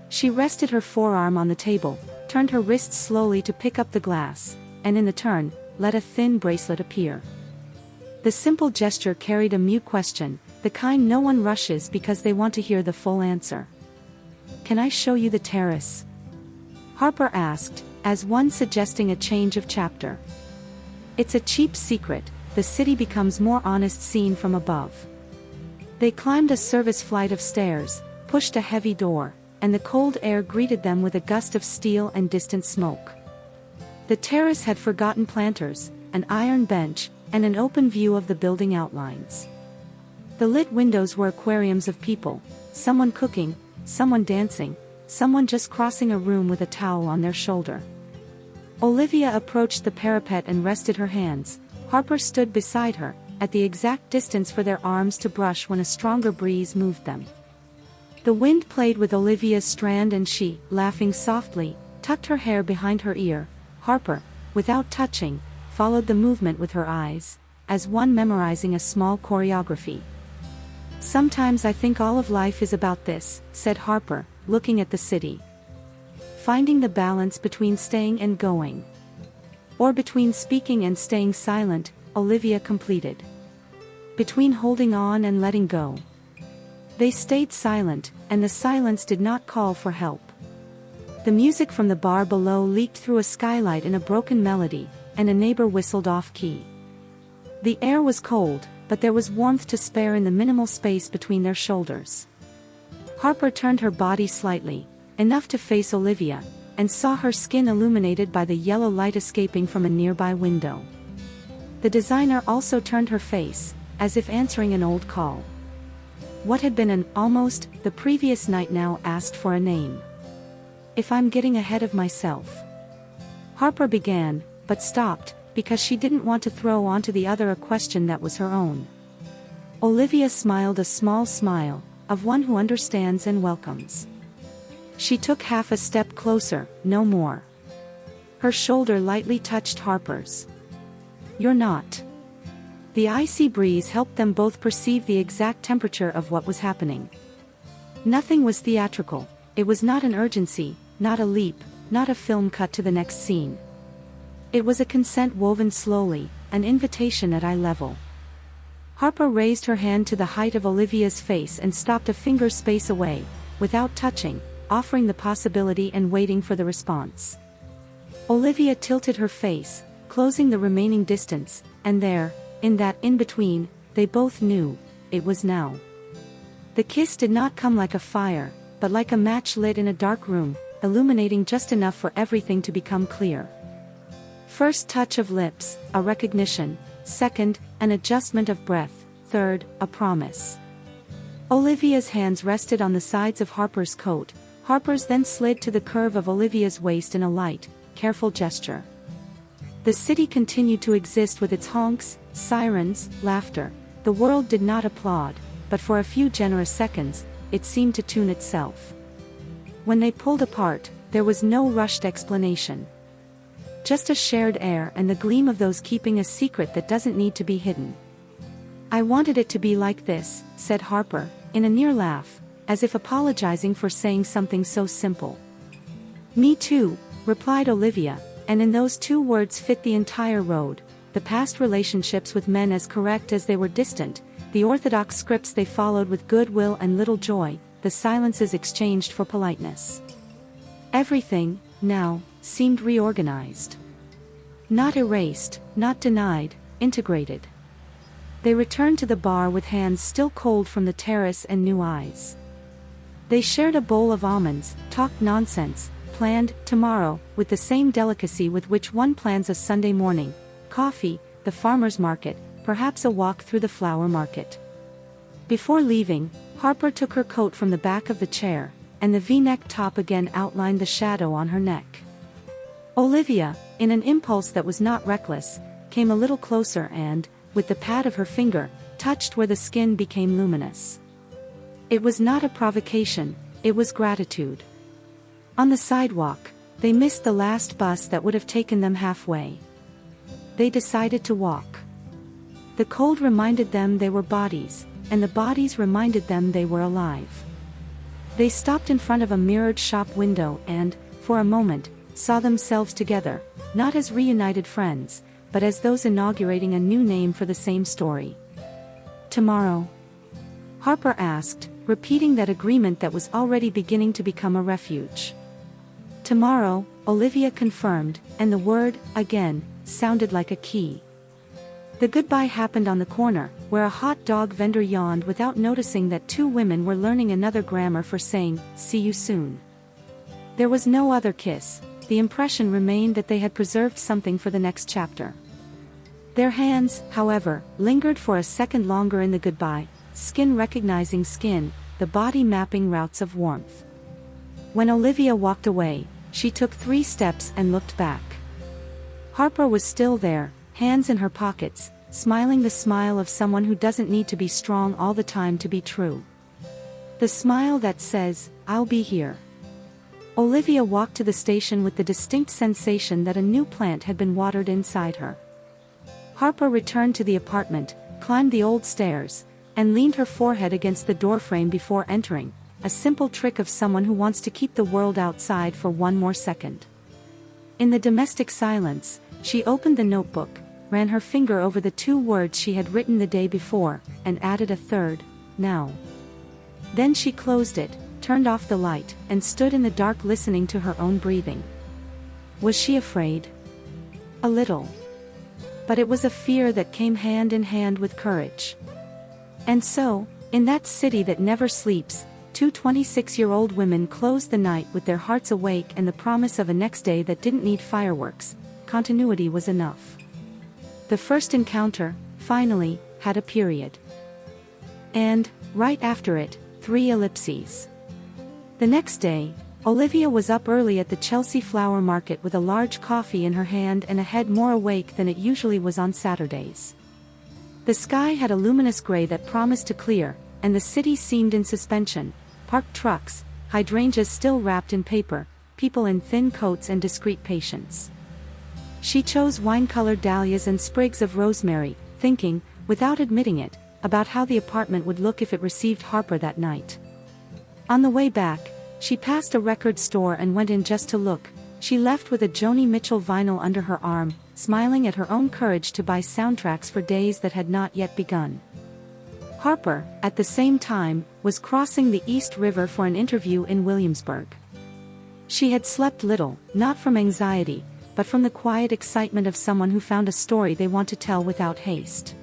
She rested her forearm on the table, turned her wrist slowly to pick up the glass, and in the turn, let a thin bracelet appear. The simple gesture carried a mute question, the kind no one rushes because they want to hear the full answer. "Can I show you the terrace?" Harper asked, as one suggesting a change of chapter. "It's a cheap secret, the city becomes more honest seen from above." They climbed a service flight of stairs, pushed a heavy door, and the cold air greeted them with a gust of steel and distant smoke. The terrace had forgotten planters, an iron bench, and an open view of the building outlines. The lit windows were aquariums of people, someone cooking, someone dancing, someone just crossing a room with a towel on their shoulder. Olivia approached the parapet and rested her hands. Harper stood beside her, at the exact distance for their arms to brush when a stronger breeze moved them. The wind played with Olivia's strand and she, laughing softly, tucked her hair behind her ear. Harper, without touching, followed the movement with her eyes, as one memorizing a small choreography. "Sometimes I think all of life is about this," said Harper, looking at the city. "Finding the balance between staying and going. Or between speaking and staying silent," Olivia completed. "Between holding on and letting go." They stayed silent, and the silence did not call for help. The music from the bar below leaked through a skylight in a broken melody, and a neighbor whistled off-key. The air was cold, but there was warmth to spare in the minimal space between their shoulders. Harper turned her body slightly, enough to face Olivia, and saw her skin illuminated by the yellow light escaping from a nearby window. The designer also turned her face, as if answering an old call. What had been an almost the previous night now asked for a name. "If I'm getting ahead of myself," Harper began, but stopped, because she didn't want to throw onto the other a question that was her own. Olivia smiled a small smile, of one who understands and welcomes. She took half a step closer, no more. Her shoulder lightly touched Harper's. You're not. The icy breeze helped them both perceive the exact temperature of what was happening. Nothing was theatrical. It was not an urgency, not a leap, not a film cut to the next scene. It was a consent woven slowly, an invitation at eye level. Harper raised her hand to the height of Olivia's face and stopped a finger's space away, without touching, offering the possibility and waiting for the response. Olivia tilted her face, closing the remaining distance, and there, in that in-between, they both knew, it was now. The kiss did not come like a fire, but like a match lit in a dark room, illuminating just enough for everything to become clear. First touch of lips, a recognition. Second, an adjustment of breath. Third, a promise. Olivia's hands rested on the sides of Harper's coat. Harper's then slid to the curve of Olivia's waist in a light, careful gesture. The city continued to exist with its honks, sirens, laughter. The world did not applaud, but for a few generous seconds, it seemed to tune itself. When they pulled apart, there was no rushed explanation. Just a shared air and the gleam of those keeping a secret that doesn't need to be hidden. I wanted it to be like this, said Harper, in a near laugh, as if apologizing for saying something so simple. Me too, replied Olivia, and in those two words fit the entire road, the past relationships with men as correct as they were distant, the orthodox scripts they followed with goodwill and little joy, the silences exchanged for politeness. Everything, now, seemed reorganized. Not erased, not denied, integrated. They returned to the bar with hands still cold from the terrace and new eyes. They shared a bowl of almonds, talked nonsense, planned tomorrow with the same delicacy with which one plans a Sunday morning, coffee, the farmer's market, perhaps a walk through the flower market. Before leaving, Harper took her coat from the back of the chair, and the V-neck top again outlined the shadow on her neck. Olivia, in an impulse that was not reckless, came a little closer and, with the pad of her finger, touched where the skin became luminous. It was not a provocation, it was gratitude. On the sidewalk, they missed the last bus that would have taken them halfway. They decided to walk. The cold reminded them they were bodies, and the bodies reminded them they were alive. They stopped in front of a mirrored shop window and, for a moment, saw themselves together, not as reunited friends, but as those inaugurating a new name for the same story. Tomorrow? Harper asked, repeating that agreement that was already beginning to become a refuge. Tomorrow, Olivia confirmed, and the word, again, sounded like a key. The goodbye happened on the corner, where a hot dog vendor yawned without noticing that two women were learning another grammar for saying, "See you soon." There was no other kiss. The impression remained that they had preserved something for the next chapter. Their hands, however, lingered for a second longer in the goodbye, skin recognizing skin, the body mapping routes of warmth. When Olivia walked away, she took 3 steps and looked back. Harper was still there, hands in her pockets, smiling the smile of someone who doesn't need to be strong all the time to be true. The smile that says, "I'll be here." Olivia walked to the station with the distinct sensation that a new plant had been watered inside her. Harper returned to the apartment, climbed the old stairs, and leaned her forehead against the doorframe before entering, a simple trick of someone who wants to keep the world outside for one more second. In the domestic silence, she opened the notebook, ran her finger over the 2 words she had written the day before, and added a third, "now." Then she closed it, turned off the light, and stood in the dark listening to her own breathing. Was she afraid? A little. But it was a fear that came hand in hand with courage. And so, in that city that never sleeps, 2 26-year-old women closed the night with their hearts awake and the promise of a next day that didn't need fireworks. Continuity was enough. The first encounter, finally, had a period. And, right after it, 3 ellipses. The next day, Olivia was up early at the Chelsea flower market with a large coffee in her hand and a head more awake than it usually was on Saturdays. The sky had a luminous gray that promised to clear, and the city seemed in suspension, parked trucks, hydrangeas still wrapped in paper, people in thin coats and discreet patience. She chose wine-colored dahlias and sprigs of rosemary, thinking, without admitting it, about how the apartment would look if it received Harper that night. On the way back, she passed a record store and went in just to look. She left with a Joni Mitchell vinyl under her arm, smiling at her own courage to buy soundtracks for days that had not yet begun. Harper, at the same time, was crossing the East River for an interview in Williamsburg. She had slept little, not from anxiety, but from the quiet excitement of someone who found a story they want to tell without haste.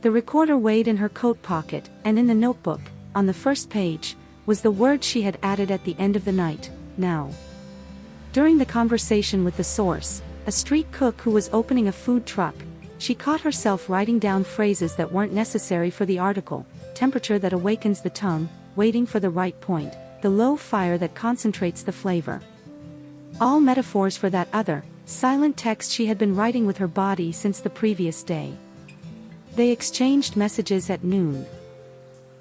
The recorder weighed in her coat pocket, and in the notebook, on the first page, was the word she had added at the end of the night, now. During the conversation with the source, a street cook who was opening a food truck, she caught herself writing down phrases that weren't necessary for the article: temperature that awakens the tongue, waiting for the right point, the low fire that concentrates the flavor. All metaphors for that other, silent text she had been writing with her body since the previous day. They exchanged messages at noon.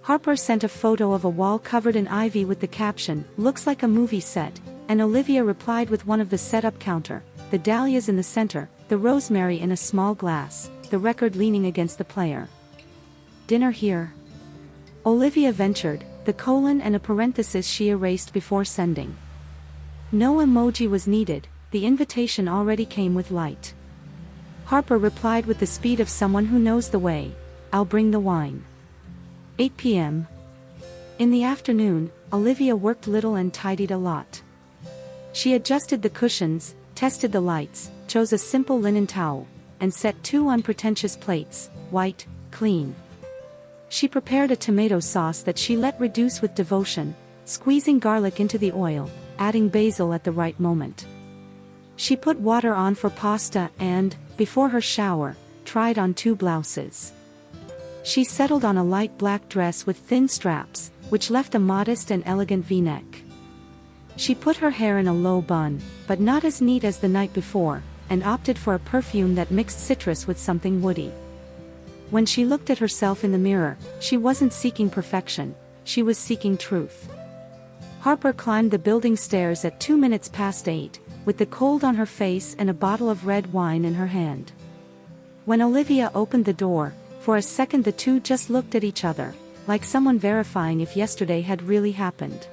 Harper sent a photo of a wall covered in ivy with the caption, "Looks like a movie set," and Olivia replied with one of the setup counter, the dahlias in the center, the rosemary in a small glass, the record leaning against the player. "Dinner here?" Olivia ventured, the colon and a parenthesis she erased before sending. No emoji was needed, the invitation already came with light. Harper replied with the speed of someone who knows the way, "I'll bring the wine." 8 p.m. In the afternoon, Olivia worked little and tidied a lot. She adjusted the cushions, tested the lights, chose a simple linen towel, and set 2 unpretentious plates, white, clean. She prepared a tomato sauce that she let reduce with devotion, squeezing garlic into the oil, adding basil at the right moment. She put water on for pasta and, before her shower, tried on 2 blouses. She settled on a light black dress with thin straps, which left a modest and elegant V-neck. She put her hair in a low bun, but not as neat as the night before, and opted for a perfume that mixed citrus with something woody. When she looked at herself in the mirror, she wasn't seeking perfection, she was seeking truth. Harper climbed the building stairs at 2 minutes past 8, with the cold on her face and a bottle of red wine in her hand. When Olivia opened the door, for a second the two just looked at each other, like someone verifying if yesterday had really happened.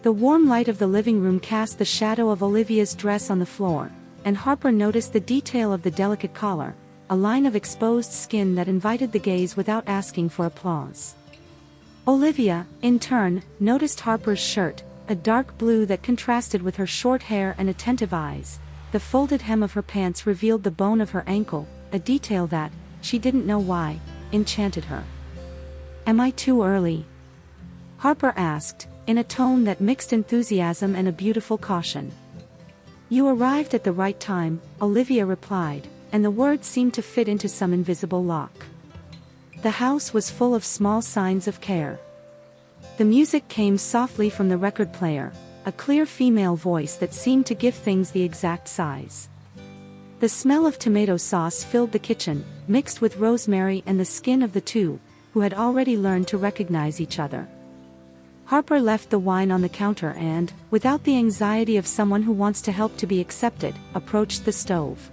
The warm light of the living room cast the shadow of Olivia's dress on the floor, and Harper noticed the detail of the delicate collar, a line of exposed skin that invited the gaze without asking for applause. Olivia, in turn, noticed Harper's shirt, a dark blue that contrasted with her short hair and attentive eyes. The folded hem of her pants revealed the bone of her ankle, a detail that, she didn't know why, enchanted her. "Am I too early?" Harper asked, in a tone that mixed enthusiasm and a beautiful caution. "You arrived at the right time," Olivia replied, and the words seemed to fit into some invisible lock. The house was full of small signs of care. The music came softly from the record player, a clear female voice that seemed to give things the exact size. The smell of tomato sauce filled the kitchen, mixed with rosemary and the skin of the two, who had already learned to recognize each other. Harper left the wine on the counter and, without the anxiety of someone who wants to help to be accepted, approached the stove.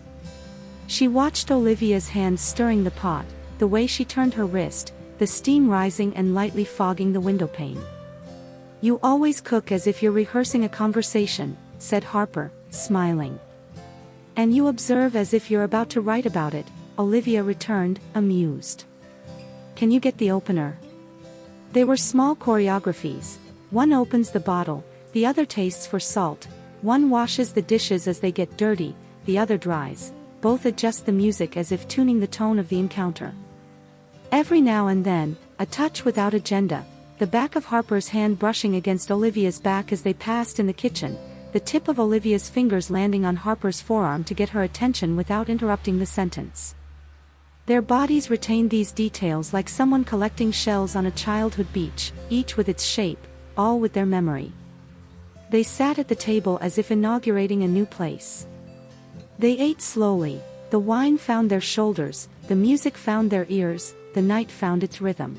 She watched Olivia's hands stirring the pot, the way she turned her wrist, the steam rising and lightly fogging the windowpane. "You always cook as if you're rehearsing a conversation," said Harper, smiling. "And you observe as if you're about to write about it," Olivia returned, amused. "Can you get the opener?" They were small choreographies. One opens the bottle, the other tastes for salt, one washes the dishes as they get dirty, the other dries, both adjust the music as if tuning the tone of the encounter. Every now and then, a touch without agenda, the back of Harper's hand brushing against Olivia's back as they passed in the kitchen, the tip of Olivia's fingers landing on Harper's forearm to get her attention without interrupting the sentence. Their bodies retained these details like someone collecting shells on a childhood beach, each with its shape, all with their memory. They sat at the table as if inaugurating a new place. They ate slowly, the wine found their shoulders, the music found their ears, the night found its rhythm.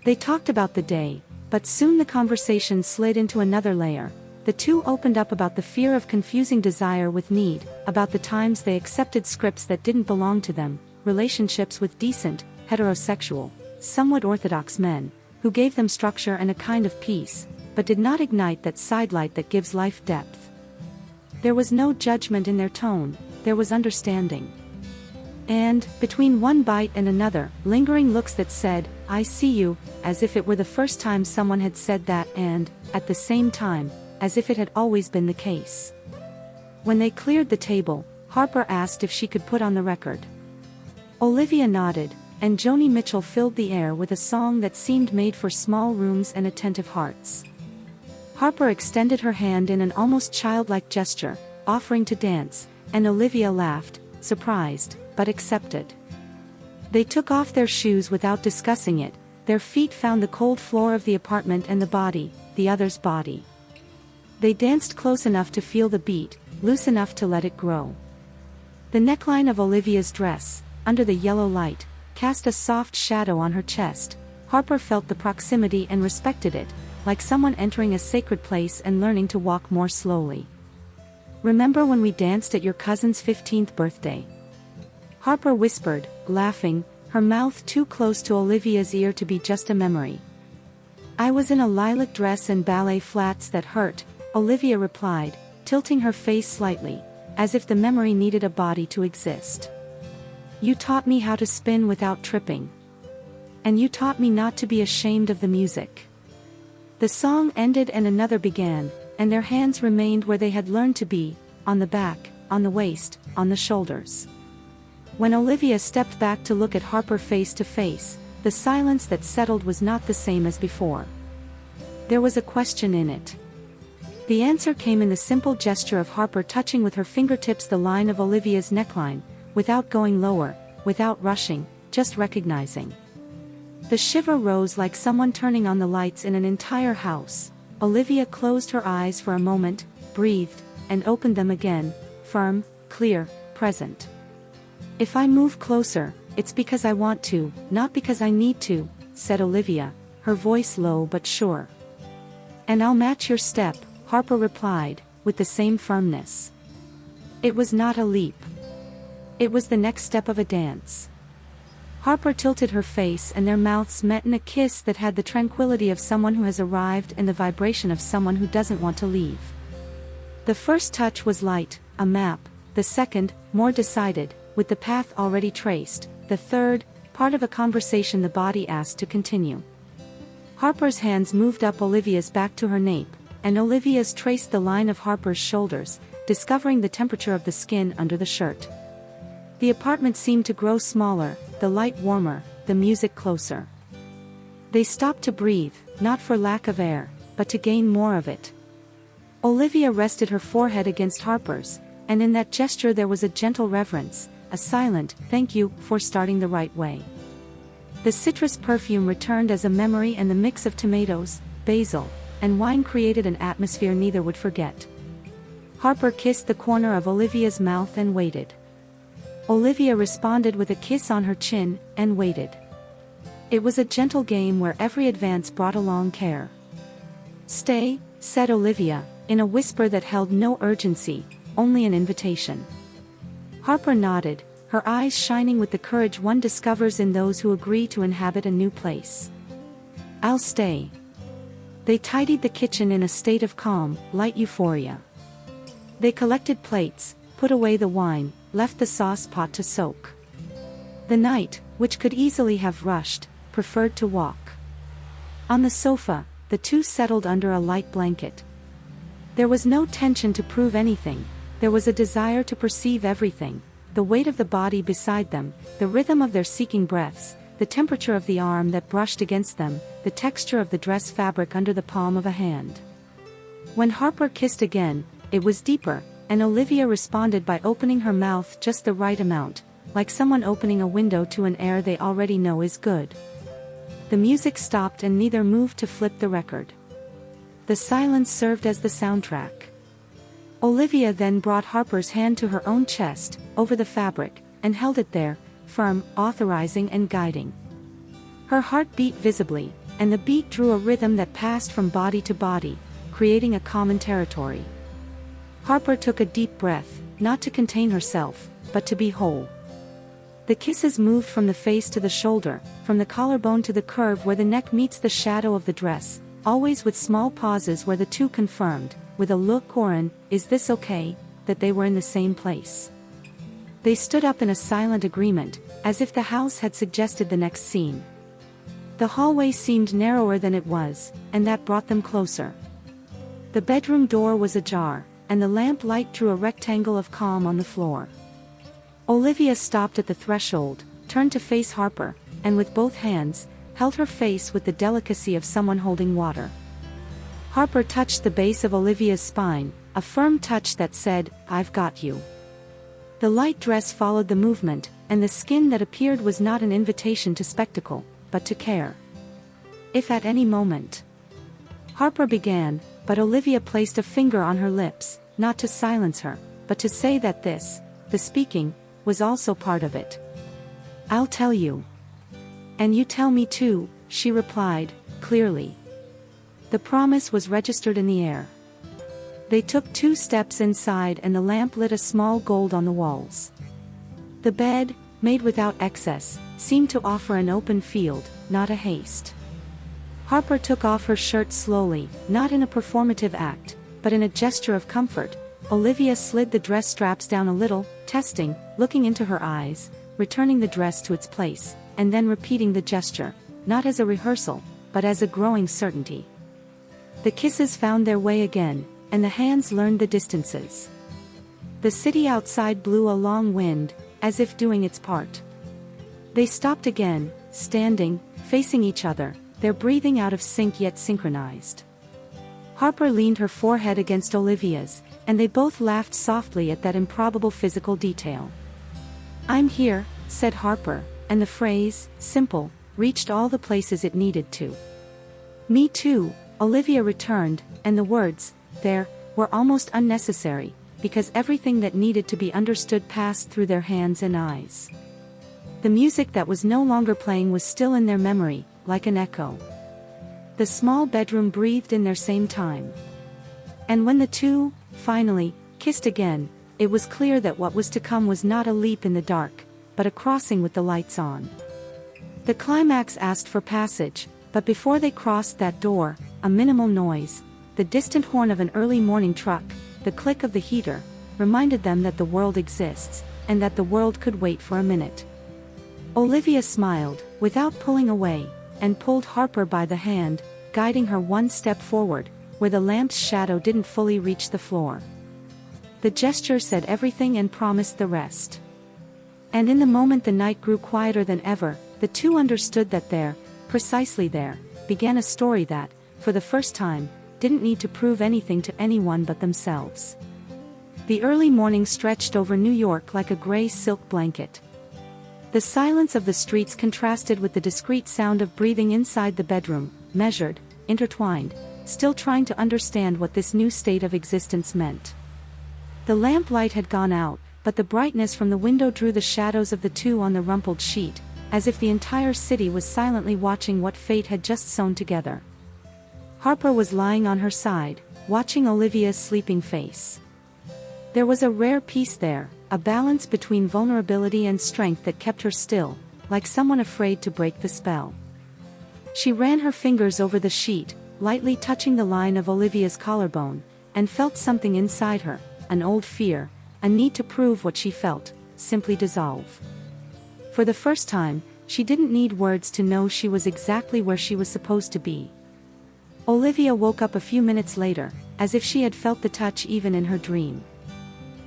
They talked about the day, but soon the conversation slid into another layer, The two opened up about the fear of confusing desire with need, about the times they accepted scripts that didn't belong to them, relationships with decent, heterosexual, somewhat orthodox men, who gave them structure and a kind of peace, but did not ignite that sidelight that gives life depth. There was no judgment in their tone, there was understanding. And, between one bite and another, lingering looks that said, "I see you," as if it were the first time someone had said that and, at the same time, as if it had always been the case. When they cleared the table, Harper asked if she could put on the record. Olivia nodded, and Joni Mitchell filled the air with a song that seemed made for small rooms and attentive hearts. Harper extended her hand in an almost childlike gesture, offering to dance, and Olivia laughed, surprised, but accepted. They took off their shoes without discussing it, their feet found the cold floor of the apartment and the other's body. They danced close enough to feel the beat, loose enough to let it grow. The neckline of Olivia's dress, under the yellow light, cast a soft shadow on her chest. Harper felt the proximity and respected it, like someone entering a sacred place and learning to walk more slowly. "Remember when we danced at your cousin's 15th birthday?" Harper whispered, laughing, her mouth too close to Olivia's ear to be just a memory. "I was in a lilac dress and ballet flats that hurt," Olivia replied, tilting her face slightly, as if the memory needed a body to exist. "You taught me how to spin without tripping. And you taught me not to be ashamed of the music." The song ended and another began, and their hands remained where they had learned to be, on the back, on the waist, on the shoulders. When Olivia stepped back to look at Harper face to face, the silence that settled was not the same as before. There was a question in it. The answer came in the simple gesture of Harper touching with her fingertips the line of Olivia's neckline, without going lower, without rushing, just recognizing. The shiver rose like someone turning on the lights in an entire house. Olivia closed her eyes for a moment, breathed, and opened them again, firm, clear, present. "If I move closer, it's because I want to, not because I need to," said Olivia, her voice low but sure. "And I'll match your step," Harper replied, with the same firmness. It was not a leap. It was the next step of a dance. Harper tilted her face and their mouths met in a kiss that had the tranquility of someone who has arrived and the vibration of someone who doesn't want to leave. The first touch was light, a map; the second, more decided, with the path already traced; the third, part of a conversation the body asked to continue. Harper's hands moved up Olivia's back to her nape, and Olivia's traced the line of Harper's shoulders, discovering the temperature of the skin under the shirt. The apartment seemed to grow smaller, the light warmer, the music closer. They stopped to breathe, not for lack of air, but to gain more of it. Olivia rested her forehead against Harper's, and in that gesture there was a gentle reverence, a silent "thank you" for starting the right way. The citrus perfume returned as a memory, and the mix of tomatoes, basil, and wine created an atmosphere neither would forget. Harper kissed the corner of Olivia's mouth and waited. Olivia responded with a kiss on her chin, and waited. It was a gentle game where every advance brought along care. "Stay," said Olivia, in a whisper that held no urgency, only an invitation. Harper nodded, her eyes shining with the courage one discovers in those who agree to inhabit a new place. "I'll stay." They tidied the kitchen in a state of calm, light euphoria. They collected plates, put away the wine, left the sauce pot to soak. The night, which could easily have rushed, preferred to walk. On the sofa, the two settled under a light blanket. There was no tension to prove anything, there was a desire to perceive everything, the weight of the body beside them, the rhythm of their seeking breaths, the temperature of the arm that brushed against them, the texture of the dress fabric under the palm of a hand. When Harper kissed again, it was deeper, and Olivia responded by opening her mouth just the right amount, like someone opening a window to an air they already know is good. The music stopped and neither moved to flip the record. The silence served as the soundtrack. Olivia then brought Harper's hand to her own chest, over the fabric, and held it there, firm, authorizing and guiding. Her heart beat visibly, and the beat drew a rhythm that passed from body to body, creating a common territory. Harper took a deep breath, not to contain herself, but to be whole. The kisses moved from the face to the shoulder, from the collarbone to the curve where the neck meets the shadow of the dress, always with small pauses where the two confirmed, with a look or an, "Is this okay?" that they were in the same place. They stood up in a silent agreement, as if the house had suggested the next scene. The hallway seemed narrower than it was, and that brought them closer. The bedroom door was ajar, and the lamp light drew a rectangle of calm on the floor. Olivia stopped at the threshold, turned to face Harper, and with both hands, held her face with the delicacy of someone holding water. Harper touched the base of Olivia's spine, a firm touch that said, "I've got you." The light dress followed the movement, and the skin that appeared was not an invitation to spectacle, but to care. "If at any moment," Harper began, but Olivia placed a finger on her lips, not to silence her, but to say that this, the speaking, was also part of it. "I'll tell you." "And you tell me too," she replied, clearly. The promise was registered in the air. They took 2 steps inside and the lamp lit a small gold on the walls. The bed, made without excess, seemed to offer an open field, not a haste. Harper took off her shirt slowly, not in a performative act, but in a gesture of comfort. Olivia slid the dress straps down a little, testing, looking into her eyes, returning the dress to its place, and then repeating the gesture, not as a rehearsal, but as a growing certainty. The kisses found their way again, and the hands learned the distances. The city outside blew a long wind, as if doing its part. They stopped again, standing, facing each other, their breathing out of sync yet synchronized. Harper leaned her forehead against Olivia's, and they both laughed softly at that improbable physical detail. "I'm here," said Harper, and the phrase, simple, reached all the places it needed to. "Me too," Olivia returned, and the words, "there," were almost unnecessary, because everything that needed to be understood passed through their hands and eyes. The music that was no longer playing was still in their memory, like an echo. The small bedroom breathed in their same time. And when the two, finally, kissed again, it was clear that what was to come was not a leap in the dark, but a crossing with the lights on. The climax asked for passage, but before they crossed that door, a minimal noise, the distant horn of an early morning truck, the click of the heater, reminded them that the world exists, and that the world could wait for a minute. Olivia smiled, without pulling away, and pulled Harper by the hand, guiding her one step forward, where the lamp's shadow didn't fully reach the floor. The gesture said everything and promised the rest. And in the moment the night grew quieter than ever, the two understood that there, precisely there, began a story that, for the first time, didn't need to prove anything to anyone but themselves. The early morning stretched over New York like a gray silk blanket. The silence of the streets contrasted with the discreet sound of breathing inside the bedroom, measured, intertwined, still trying to understand what this new state of existence meant. The lamplight had gone out, but the brightness from the window drew the shadows of the two on the rumpled sheet, as if the entire city was silently watching what fate had just sewn together. Harper was lying on her side, watching Olivia's sleeping face. There was a rare peace there, a balance between vulnerability and strength that kept her still, like someone afraid to break the spell. She ran her fingers over the sheet, lightly touching the line of Olivia's collarbone, and felt something inside her, an old fear, a need to prove what she felt, simply dissolve. For the first time, she didn't need words to know she was exactly where she was supposed to be. Olivia woke up a few minutes later, as if she had felt the touch even in her dream.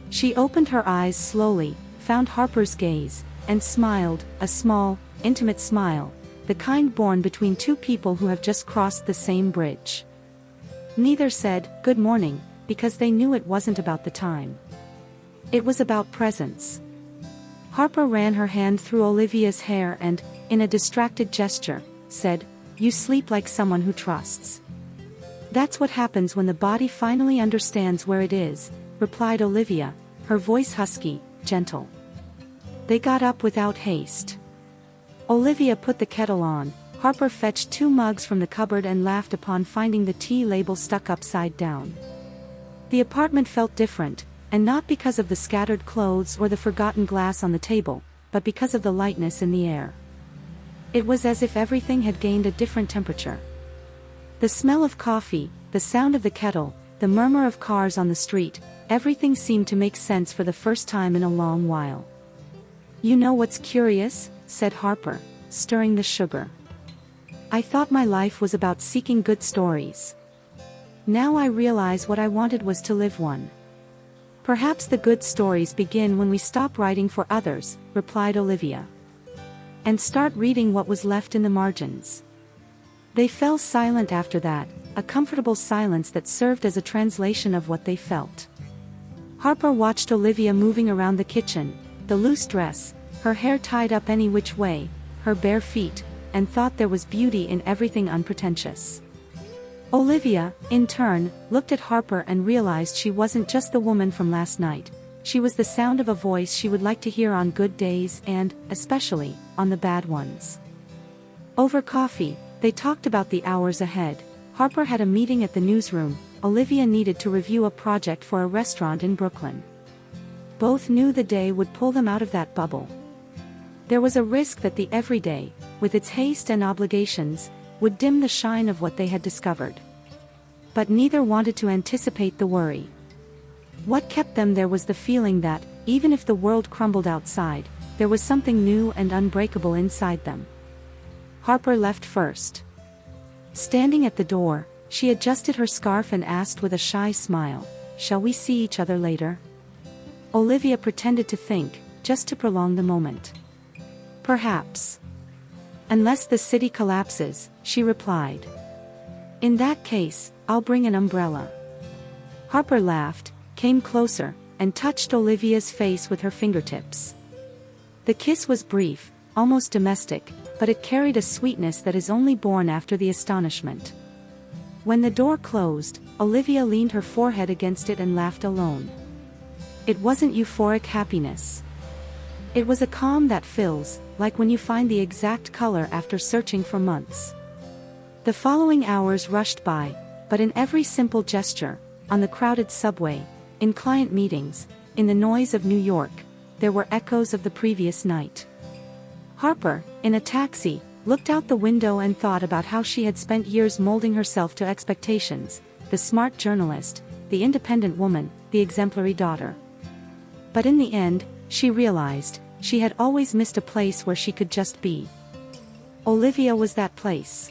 She opened her eyes slowly, found Harper's gaze, and smiled, a small, intimate smile, the kind born between two people who have just crossed the same bridge. Neither said, "Good morning," because they knew it wasn't about the time. It was about presence. Harper ran her hand through Olivia's hair and, in a distracted gesture, said, "You sleep like someone who trusts." "That's what happens when the body finally understands where it is," replied Olivia, her voice husky, gentle. They got up without haste. Olivia put the kettle on, Harper fetched 2 mugs from the cupboard and laughed upon finding the tea label stuck upside down. The apartment felt different, and not because of the scattered clothes or the forgotten glass on the table, but because of the lightness in the air. It was as if everything had gained a different temperature. The smell of coffee, the sound of the kettle, the murmur of cars on the street, everything seemed to make sense for the first time in a long while. "You know what's curious?" said Harper, stirring the sugar. "I thought my life was about seeking good stories. Now I realize what I wanted was to live one." "Perhaps the good stories begin when we stop writing for others," replied Olivia. "And start reading what was left in the margins." They fell silent after that, a comfortable silence that served as a translation of what they felt. Harper watched Olivia moving around the kitchen, the loose dress, her hair tied up any which way, her bare feet, and thought there was beauty in everything unpretentious. Olivia, in turn, looked at Harper and realized she wasn't just the woman from last night. She was the sound of a voice she would like to hear on good days and, especially, on the bad ones. Over coffee, they talked about the hours ahead. Harper had a meeting at the newsroom. Olivia needed to review a project for a restaurant in Brooklyn. Both knew the day would pull them out of that bubble. There was a risk that the everyday, with its haste and obligations, would dim the shine of what they had discovered. But neither wanted to anticipate the worry. What kept them there was the feeling that, even if the world crumbled outside, there was something new and unbreakable inside them. Harper left first. Standing at the door, she adjusted her scarf and asked with a shy smile, "Shall we see each other later?" Olivia pretended to think, just to prolong the moment. "Perhaps. Unless the city collapses," she replied. "In that case, I'll bring an umbrella." Harper laughed, came closer, and touched Olivia's face with her fingertips. The kiss was brief, almost domestic, but it carried a sweetness that is only born after the astonishment. When the door closed, Olivia leaned her forehead against it and laughed alone. It wasn't euphoric happiness. It was a calm that fills, like when you find the exact color after searching for months. The following hours rushed by, but in every simple gesture, on the crowded subway, in client meetings, in the noise of New York, there were echoes of the previous night. Harper, in a taxi, looked out the window and thought about how she had spent years molding herself to expectations, the smart journalist, the independent woman, the exemplary daughter. But in the end, she realized, she had always missed a place where she could just be. Olivia was that place.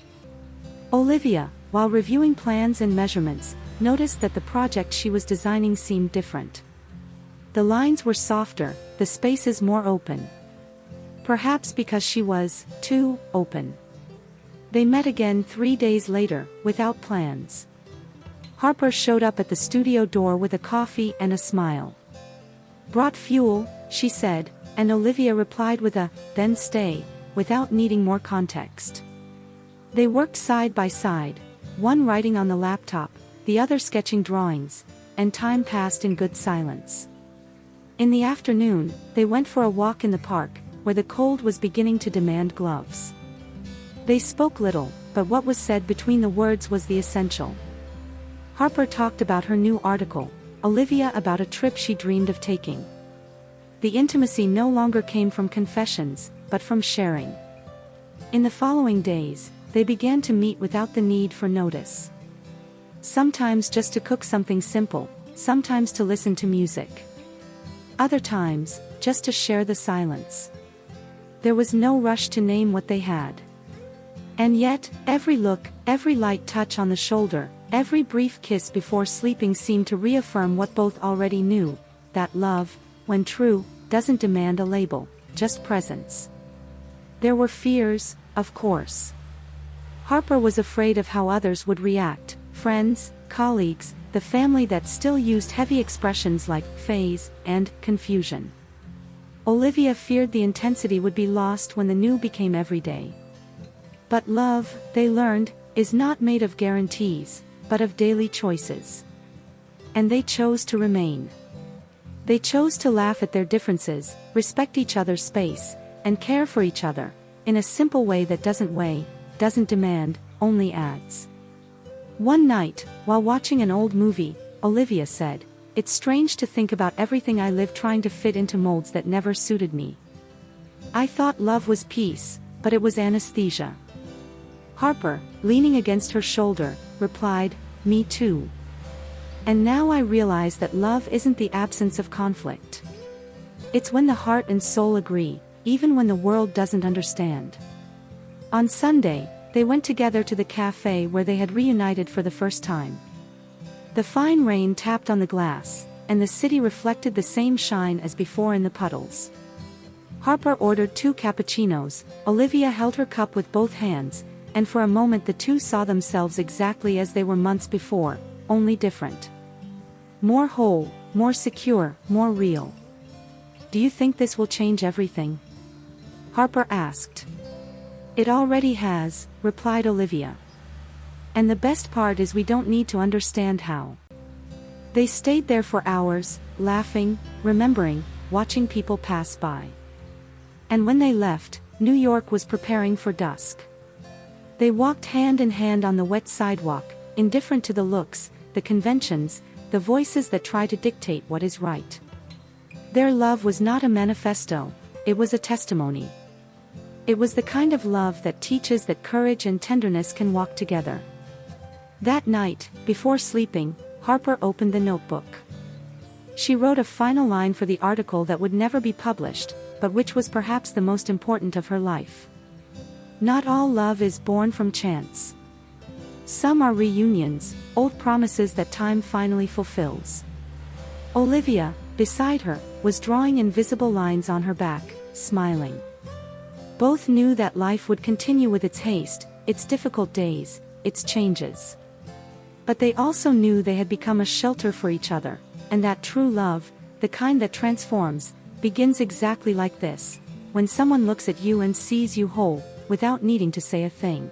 Olivia, while reviewing plans and measurements, noticed that the project she was designing seemed different. The lines were softer, the spaces more open. Perhaps because she was, too, open. They met again 3 days later, without plans. Harper showed up at the studio door with a coffee and a smile. "Brought fuel," she said, and Olivia replied with a, "Then stay," without needing more context. They worked side by side, one writing on the laptop, the other sketching drawings, and time passed in good silence. In the afternoon, they went for a walk in the park, where the cold was beginning to demand gloves. They spoke little, but what was said between the words was the essential. Harper talked about her new article, Olivia about a trip she dreamed of taking. The intimacy no longer came from confessions, but from sharing. In the following days, they began to meet without the need for notice. Sometimes just to cook something simple, sometimes to listen to music. Other times, just to share the silence. There was no rush to name what they had. And yet, every look, every light touch on the shoulder, every brief kiss before sleeping seemed to reaffirm what both already knew, that love, when true, doesn't demand a label, just presence. There were fears, of course. Harper was afraid of how others would react, friends, colleagues, the family that still used heavy expressions like phase and confusion. Olivia feared the intensity would be lost when the new became everyday. But love, they learned, is not made of guarantees, but of daily choices. And they chose to remain. They chose to laugh at their differences, respect each other's space, and care for each other, in a simple way that doesn't weigh, doesn't demand, only adds. One night, while watching an old movie, Olivia said, "It's strange to think about everything I lived trying to fit into molds that never suited me. I thought love was peace, but it was anesthesia." Harper, leaning against her shoulder, replied, "Me too. And now I realize that love isn't the absence of conflict. It's when the heart and soul agree, even when the world doesn't understand." On Sunday, they went together to the cafe where they had reunited for the first time. The fine rain tapped on the glass, and the city reflected the same shine as before in the puddles. Harper ordered 2 cappuccinos, Olivia held her cup with both hands, and for a moment the two saw themselves exactly as they were months before, only different. More whole, more secure, more real. "Do you think this will change everything?" Harper asked. "It already has," replied Olivia. "And the best part is we don't need to understand how." They stayed there for hours, laughing, remembering, watching people pass by. And when they left, New York was preparing for dusk. They walked hand in hand on the wet sidewalk, indifferent to the looks, the conventions, the voices that try to dictate what is right. Their love was not a manifesto, it was a testimony. It was the kind of love that teaches that courage and tenderness can walk together. That night, before sleeping, Harper opened the notebook. She wrote a final line for the article that would never be published, but which was perhaps the most important of her life. "Not all love is born from chance. Some are reunions, old promises that time finally fulfills." Olivia, beside her, was drawing invisible lines on her back, smiling. Both knew that life would continue with its haste, its difficult days, its changes. But they also knew they had become a shelter for each other, and that true love, the kind that transforms, begins exactly like this, when someone looks at you and sees you whole, without needing to say a thing.